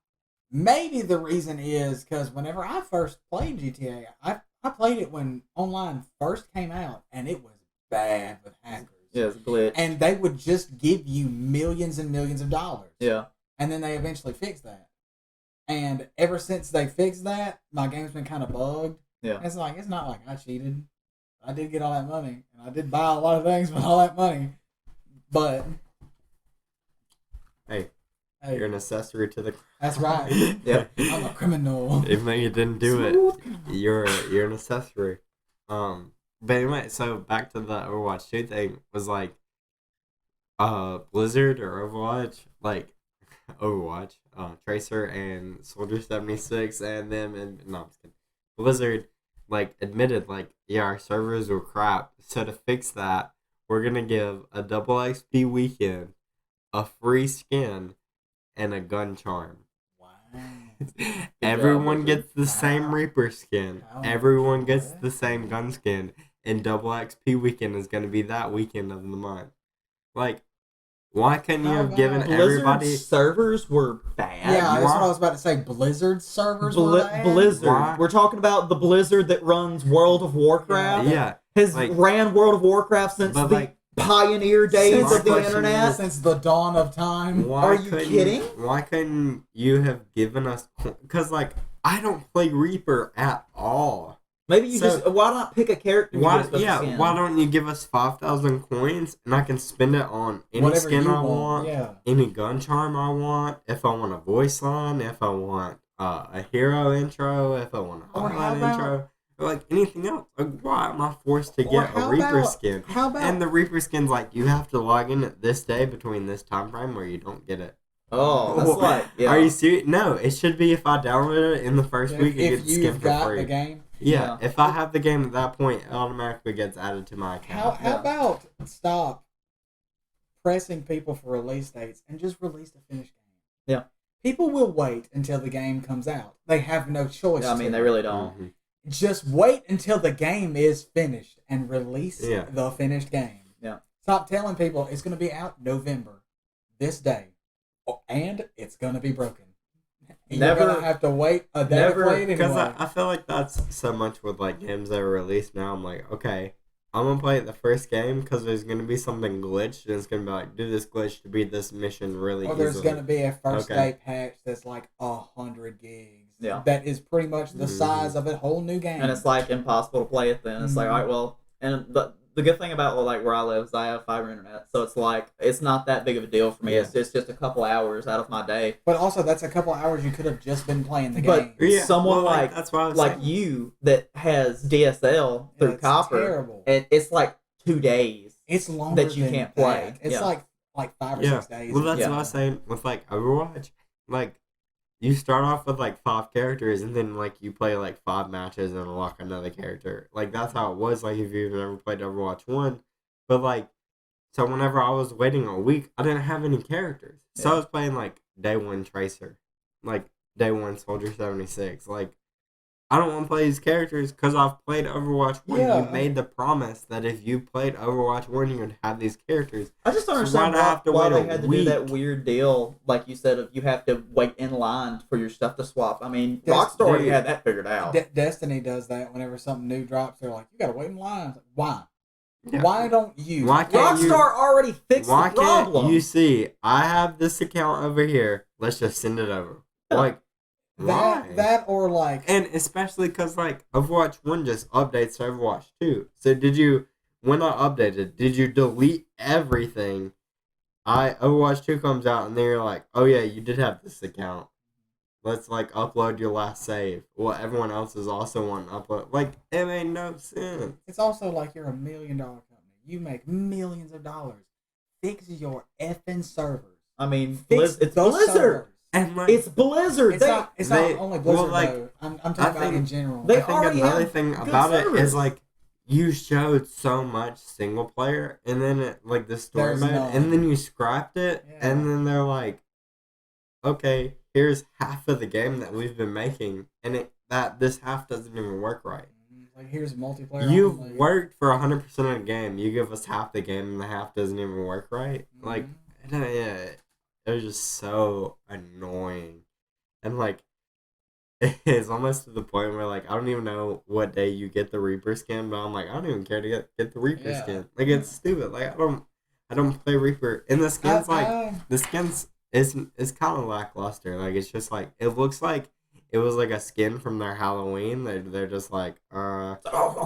maybe the reason is because whenever I first played GTA, I played it when online first came out, and it was bad with hackers. Yeah, it's glitch. And they would just give you millions and millions of dollars. Yeah. And then they eventually fixed that. And ever since they fixed that, my game's been kind of bugged. Yeah. And it's not like I cheated. I did get all that money, and I did buy a lot of things with all that money. But Hey, you're an accessory to the. That's right. Yeah. I'm a criminal. Even though you didn't do it, you're an accessory. But anyway, so back to the Overwatch 2 thing was like, Blizzard or Overwatch, like Overwatch, Tracer and Soldier 76 and them and no, I'm just kidding. Blizzard like admitted like, yeah, our servers were crap. So to fix that, we're gonna give a double XP weekend, a free skin, and a gun charm. Wow. Everyone gets the same Reaper skin. Wow. Everyone gets the same gun skin. And double XP weekend is going to be that weekend of the month. Like, why couldn't you have given everybody... Blizzard servers were bad. Yeah, that's what I was about to say. Blizzard servers were bad? Blizzard. Why? We're talking about the Blizzard that runs World of Warcraft. Yeah. Has like, ran World of Warcraft since the like, pioneer days Since of the question internet. Since the dawn of time. Are you kidding? Why couldn't you have given us... Because, like, I don't play Reaper at all. Maybe you why not pick a character? Why don't you give us 5,000 coins and I can spend it on any Whatever skin you I want, any gun charm I want, if I want a voice line, if I want a hero intro, if I want a highlight intro, or like anything else. Like, why am I forced to get a Reaper skin? How about... And the Reaper skin's like, you have to log in at this day between this time frame or you don't get it. Oh, that's like... Yeah. Are you serious? No, it should be if I download it in the first week, it gets skipped for free. The game. Yeah, if I have the game at that point, it automatically gets added to my account. How about stop pressing people for release dates and just release the finished game? Yeah. People will wait until the game comes out. They have no choice. Yeah, I mean, they really don't. Mm-hmm. Just wait until the game is finished and release the finished game. Yeah. Stop telling people it's going to be out November, this day, and it's going to be broken. You're gonna have to wait a day to play it because anyway. I feel like that's so much with like games that are released now. I'm like, okay, I'm gonna play the first game because there's gonna be something glitched and it's gonna be like, do this glitch to beat this mission really Or there's easily. gonna be a first day patch that's like 100 gigs. Yeah. That is pretty much the size of a whole new game. And it's like impossible to play it then. It's like, all right, well, and the good thing about like where I live is I have fiber internet, so it's like it's not that big of a deal for me. Yeah. It's just a couple hours out of my day. But also, that's a couple hours you could have just been playing the But game. someone that's why I was like saying. you that has DSL through It's copper, terrible. it's like 2 days. It's longer that you than can't play. that. It's Yeah. like 5 or 6 days. Well, that's Yeah. what I was saying with like Overwatch. Like, you start off with like 5 characters, and then like you play like 5 matches and unlock another character. Like that's how it was. Like if you've never played Overwatch 1, but like, so whenever I was waiting a week, I didn't have any characters. So I was playing like day 1 Tracer, like day 1 Soldier 76. Like, I don't want to play these characters because I've played Overwatch 1. Yeah. You made the promise that if you played Overwatch 1, you would have these characters. I just don't So understand why'd I have to why wait they a had to do that week? weird deal, like you said, of you have to wait in line for your stuff to swap. I mean, That's- Rockstar already dude. had that figured out. Destiny does that whenever something new drops. They're like, you gotta wait in line. It's like, why? Yeah. Why don't you? Why can't Rockstar already fixed Why the problem. can't you see, I have this account over here, let's just send it over. Yeah. Like, why? that or like And especially because, like, Overwatch 1 just updates to Overwatch 2. So when I updated, did you delete everything? Overwatch 2 comes out, and then you're like, oh yeah, you did have this account. Let's, like, upload your last save. Well, everyone else is also wanting to upload. Like, it made no sense. it's also like you're $1 million company. You make millions of dollars. Fix your effing servers. I mean, Fix it's those Blizzard. servers. And, like, It's Blizzard. It's not only Blizzard well, like, though. I'm talking I about think in general. they I think already another have thing good about it servers. is, like, you showed so much single player, and then like the story There's mode, none. and then you scrapped it, Yeah. and then they're like, okay, here's half of the game that we've been making, and this half doesn't even work right. Like here's multiplayer. You've only. worked for 100% of the game. You give us half the game, and the half doesn't even work right. Like, Mhm. it was just so annoying, and like. It's almost to the point where, like, I don't even know what day you get the Reaper skin, but I'm like, I don't even care to get the Reaper Yeah. skin. Like, it's stupid. Like, I don't play Reaper. And the skins, the skins is kind of lackluster. Like, it's just like, it looks like it was like a skin from their Halloween. They're just like, Oh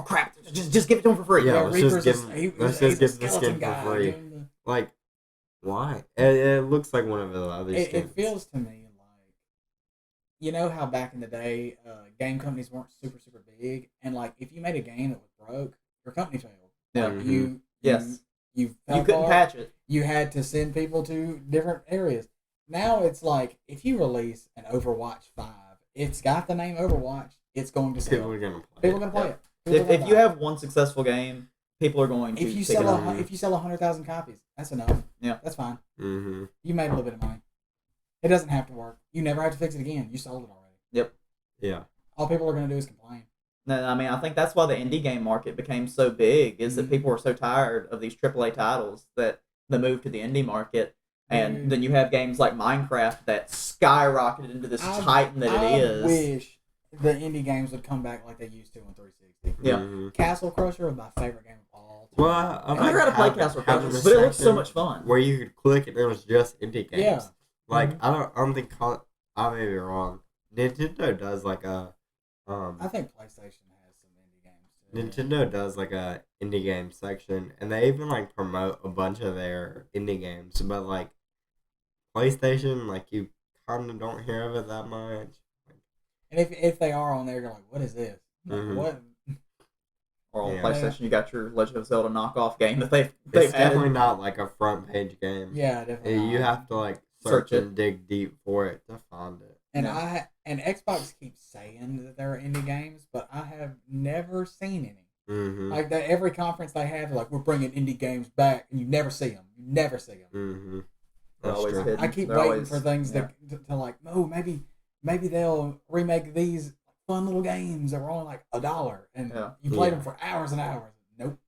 crap! Just give it to him for free. Yeah, let's just give he's the a skin skeleton for guy, free. you know? like, why? It looks like one of the other skins. It feels to me like, you know how back in the day, game companies weren't super big, and like if you made a game that was broke, your company failed. Yeah. Like, Mhm. Yes. you You couldn't patch it. You had to send people to different areas. Now it's like if you release an Overwatch 5, it's got the name Overwatch. It's going to sell. People are gonna play. People are gonna play it. People are If gonna you buy it. have one successful game, people are going to if you pick it sell up. if you sell 100,000 copies, that's enough. Yeah. That's fine. Mm-hmm. You made a little bit of money. It doesn't have to work. You never have to fix it again. You sold it already. Yeah. All people are going to do is complain. No, I mean, I think that's why the indie game market became so big, is that people were so tired of these AAA titles that they moved to the indie market. And then you have games like Minecraft that skyrocketed into this titan that it is. I wish the indie games would come back like they used to on 360. Yeah. Mm-hmm. Castle Crusher was my favorite game of all time. Well, I never got to play Castle having Crashers, a but it looks so section much fun. where you could click and it was just indie games. Yeah. Like I don't think I may be wrong. Nintendo does like a I think PlayStation has some indie games too. Nintendo does like a indie game section, and they even like promote a bunch of their indie games. But like PlayStation, like you kind of don't hear of it that much. And if they are on there, you're like, what is this? Mhm. What? Or on Yeah. PlayStation, you got your Legend of Zelda knockoff game that they've It's added. definitely not like a front page game. Yeah, definitely. You not. have to like Search search it. and dig deep for it to find it. And Yeah. and Xbox keeps saying that there are indie games, but I have never seen any. Mm-hmm. Like that, every conference they have, they're like, we're bringing indie games back, and you never see them. You never see them. Mm-hmm. They're That's always true. hidden. I keep They're waiting always- for things yeah. to like, oh, maybe they'll remake these fun little games that were only like $1, and Yeah. you played Yeah. them for hours and hours. Nope.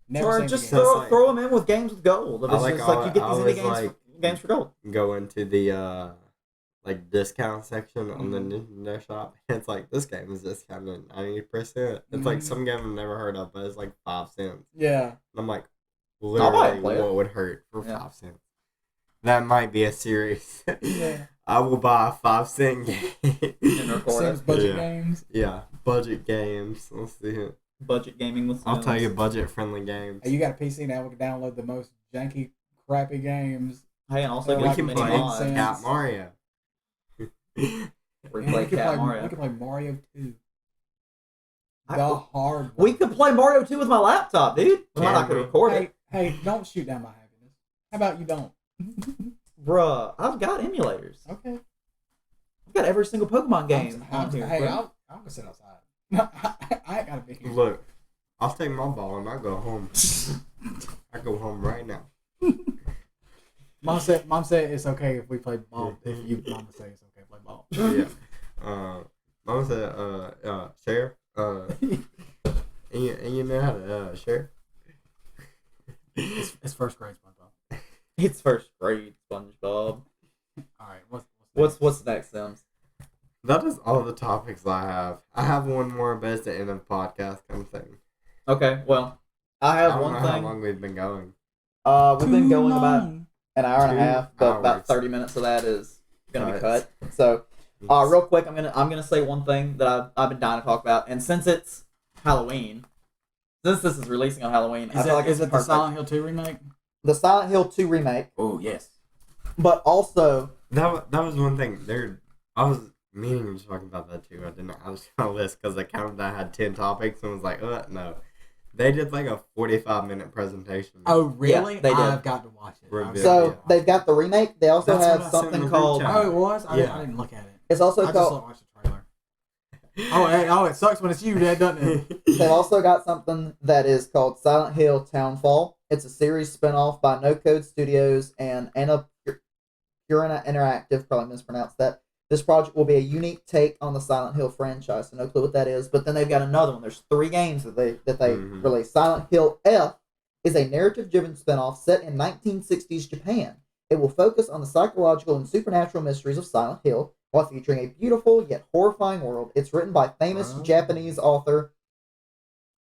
Never Or seen just them again. Like- throw them in with games with gold. It's I like just like you get I these indie always games, like- games for gold. Go into the like discount section on the Nintendo shop. And it's like, this game is discounted 90%. It's like some game I've never heard of, but it's like 5 cents. Yeah. And I'm like, I'll literally, play it. what would hurt for 5 cents? That might be a series. Yeah. I will buy a 5-cent game. And record Sims it. budget Yeah. games. Yeah, budget games. Let's see it. Budget gaming with I'll Sims. tell you, budget-friendly games. Hey, you got a PC now? We can download the most janky, crappy games. Hey, and also We We get can many play mods. Sims. Cat Mario. Replay We could Cat play, Mario. We could play Mario 2. I- The hard one. We could play Mario 2 with my laptop, dude. I might not Can could we? record it. Hey, don't shoot down my happiness. How about you don't? Bruh, I've got emulators. Okay. I've got every single Pokemon game on here. Hey, bro. I'm gonna sit outside. I ain't gotta be here. Look, I'll take my ball and I'll go home. I go home right now. Mom said it's okay if we play ball. If you, Mama say it's okay to play ball. Yeah. Mama said, share. And you know how to share. It's first grade SpongeBob. It's first grade, SpongeBob. All right, What's next, Sims? That is all the topics I have. I have one more, but it's the end of the podcast kind of thing. Okay, well, I I have don't one know how thing. long we've been going. We've been going about an hour and a 2 half, but about hours. 30 minutes of that is gonna be Cut. cut. So, real quick, I'm gonna say one thing that I've been dying to talk about, and since it's Halloween, since this is releasing on Halloween, I feel like is it's it the perfect. Silent Hill 2 remake? The Silent Hill 2 remake, Oh yes. but also That was one thing. I was meaning to talk about that too. I didn't. I was on a list because I counted that I had 10 topics and was like, no. They did like a 45-minute presentation. Oh really? Yeah, they did. I've got to watch it. Reveal. so Yeah. they've got the remake. They also That's have what I said in something the called. group Oh, it was. I Yeah. didn't look at it. It's also I called. just watched the trailer. Oh, it sucks when it's you, Dad, doesn't it? They've also got something that is called Silent Hill Townfall. It's a series spinoff by No Code Studios and Annapurna Interactive. Probably mispronounced that. This project will be a unique take on the Silent Hill franchise. So no clue what that is. But then they've got another one. There's 3 games that they released. Silent Hill F is a narrative-driven spinoff set in 1960s Japan. It will focus on the psychological and supernatural mysteries of Silent Hill while featuring a beautiful yet horrifying world. It's written by famous Japanese author.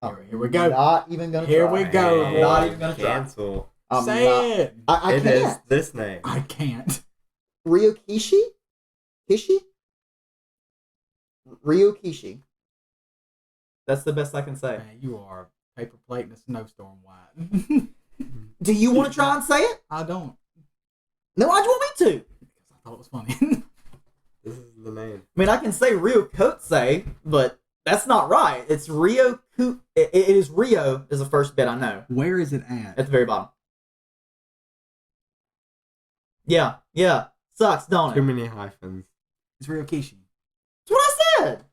Here we go. Not even gonna. Here try. we go. I'm not even gonna try. Cancel. I'm Say not- it. I It can't. is this name. I can't. Ryokishi? Kishi? Ryokishi. That's the best I can say. Man, you are paper plate in a snowstorm white. Do you want to try and say it? I don't. No, why'd you want me to? Because I thought it was funny. This is the name. I mean, I can say Ryokotse, but that's not right. It's Ryoku. It is Rio is the first bit I know. Where is it at? At the very bottom. Yeah. Sucks, don't Too it? many hyphens. It's Ryokishi. That's what I said.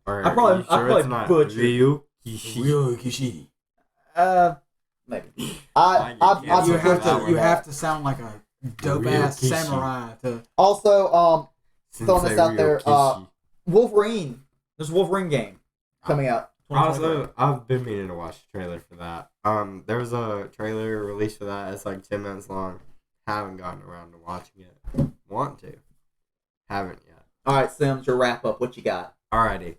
Alright, I probably- you sure I probably it's not butchered. Ryokishi? Ryokishi. Maybe. You have to sound like a dope ass Ryokishi. samurai to. Also, throwing this Sensei out there, Ryokishi. Wolverine. There's a Wolverine game coming out. 2023. I've been meaning to watch the trailer for that. There was a trailer released for that. It's like 10 minutes long. Haven't gotten around to watching it. Want to. Haven't yet. All right, Sims, your wrap up. What you got? Alrighty.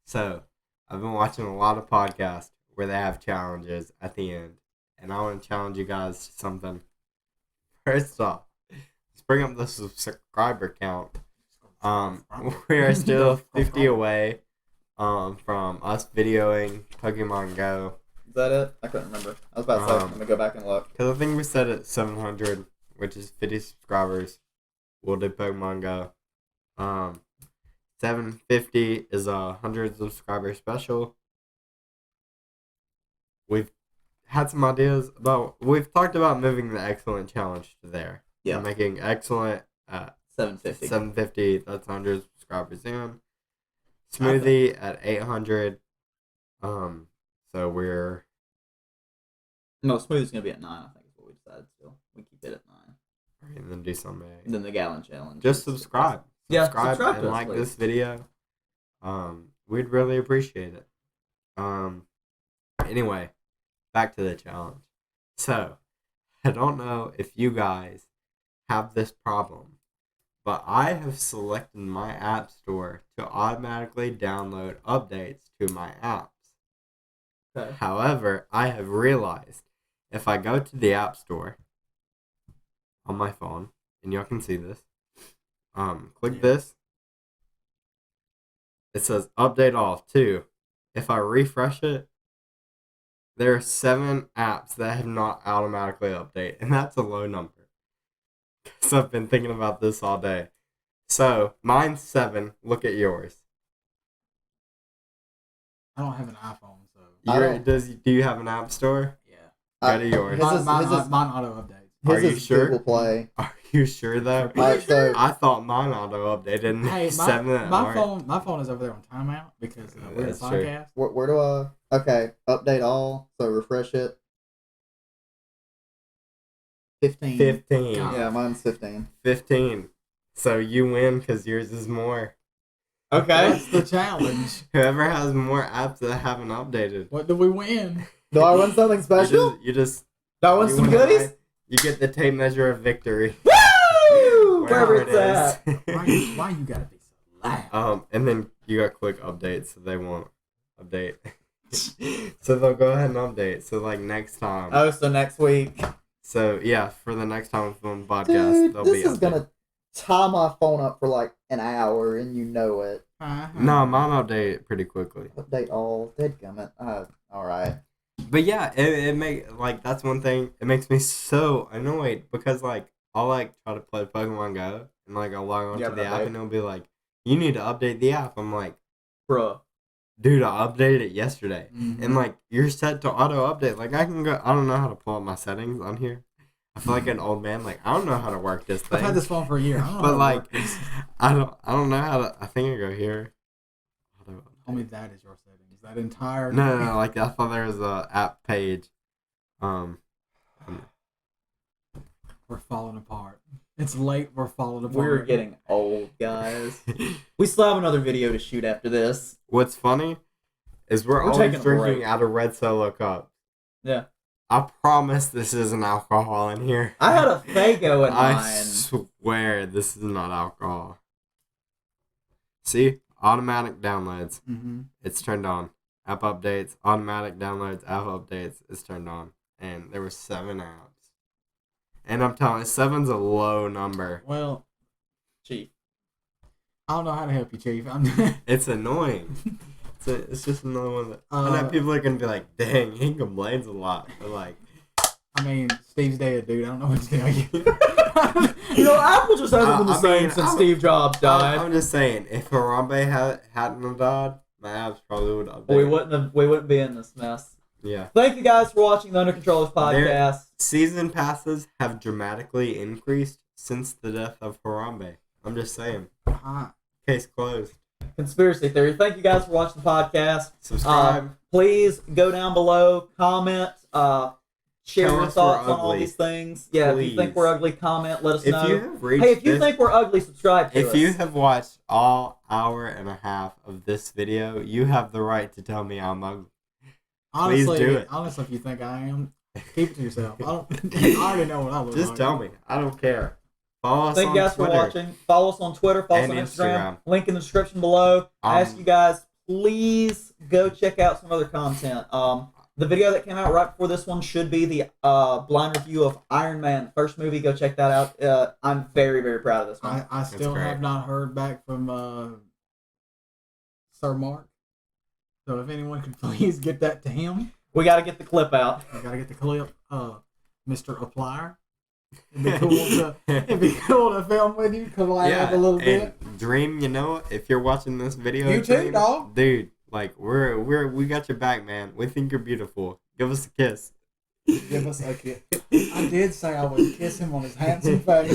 So, I've been watching a lot of podcasts where they have challenges at the end. And I want to challenge you guys to something. First off, let's bring up the subscriber count. We are still 50 away from us videoing Pokemon Go. Is that it? I couldn't remember. I was about to say, let me go back and look. Because I think we said at 700, which is 50 subscribers, we'll do Pokemon Go. 750 is a 100 subscriber special. We've had some ideas about, we've talked about moving the Excellent Challenge to there. Yeah. And making Excellent 750. 750, that's 100 subscribers in. Smoothie at 800. So we're No, Smooth's gonna be at 9. I think is what we decided. Still, we keep it at 9. and then do something. And then the gallon challenge. Just subscribe. Yeah, Subscribe subscribe and to us, like please. this video. We'd really appreciate it. Anyway, back to the challenge. So, I don't know if you guys have this problem, but I have selected my app store to automatically download updates to my apps. Okay. However, I have realized if I go to the app store on my phone, and y'all can see this, click this, it says update all too. If I refresh it, there are 7 apps that have not automatically updated, and that's a low number. Because I've been thinking about this all day. So, mine's 7. Look at yours. I don't have an iPhone, so Do you have an app store? yeah. Go to yours. Mine auto updates. Are His you is sure? Google Play. Are you sure though? So I thought mine auto updated and Hey, 7 that my aren't. phone is over there on timeout because we're a That's true. podcast. where do I? Okay, update all. So refresh it. 15. 15. God. Yeah, mine's 15. 15. So you win because yours is more. Okay. That's the challenge. Whoever has more apps that haven't updated. What do we win? Do I win something special? You just Do I win you some win a goodies? life. You get the tape measure of victory. Woo! Wherever Wherever it's at. Why you gotta be so loud? And then you got quick updates, so they won't update. So they'll go ahead and update. So like next time. Oh, so next week. So yeah, for the next time we film podcast, Dude, they'll this be is updated. gonna tie my phone up for like an hour, and you know it. No, mine update pretty quickly. Update all. Dadgummit. All right. But yeah, it make like that's one thing. It makes me so annoyed because like I'll like try to play Pokemon Go and like I'll log on Yeah, to the but app and it'll be like, you need to update the app. I'm like, Bruh. dude, I updated it yesterday. Mhm. And like you're set to auto update. Like I can go. I don't know how to pull up my settings on here. I feel like an old man. Like I don't know how to work this thing. I've had this phone for a year. I don't know but how to like work this. I don't know how to. I think I go here. Auto Tell me that is your settings. That entire. No. Like I thought there was a app page. We're falling apart. It's late. We're falling apart. We're getting old, guys. We still have another video to shoot after this. What's funny is we're always taking a drinking break. out of red Solo cups. Yeah. I promise this isn't alcohol in here. I had a Fago in I mine. swear this is not alcohol. See? Automatic downloads. Mm-hmm. It's turned on. App updates. Automatic downloads. App updates. It's turned on. And there were 7 apps. And I'm telling you, 7's a low number. Well, Chief. I don't know how to help you, Chief. It's annoying. It's just another one that I know people are gonna be like, dang, he complains a lot. But like, I mean, Steve's dead, dude. I don't know what to tell you. You know, Apple just hasn't been the same since Steve Jobs died. I'm just saying, if Harambe hadn't have died, my apps probably would have. We wouldn't be in this mess. Yeah. Thank you guys for watching the Under Controllers podcast. Season passes have dramatically increased since the death of Harambe. I'm just saying. Case closed. Conspiracy theory. Thank you guys for watching the podcast. Subscribe. Please go down below, comment, share Tell your us thoughts we're on all ugly. these things. Yeah, if you think Please. we're ugly, comment. Let us If know. you have reached Hey, if you this, think we're ugly, subscribe to us. if you have watched all hour and a half of this video, you have the right to tell me I'm ugly. Honestly, do it. Honestly, if you think I am, keep it to yourself. I already know what I look like. Just tell me. I don't care. Follow us Thank on you guys Twitter. for watching. Follow us on Twitter. Follow us And on Instagram. Instagram. Link in the description below. I ask you guys, please go check out some other content. The video that came out right before this one should be the blind review of Iron Man, first movie. Go check that out. I'm very, very proud of this one. I still great. have not heard back from Sir Mark. So if anyone could please get that to him. We got to get the clip out. I gotta get the clip. Mr. Applier. It'd be cool to film with you, collab a little bit. And Dream, you know, if you're watching this video, You too, Dream, dog. dude, like we got your back, man. We think you're beautiful. Give us a kiss. Give us a kiss. I did say I would kiss him on his handsome face.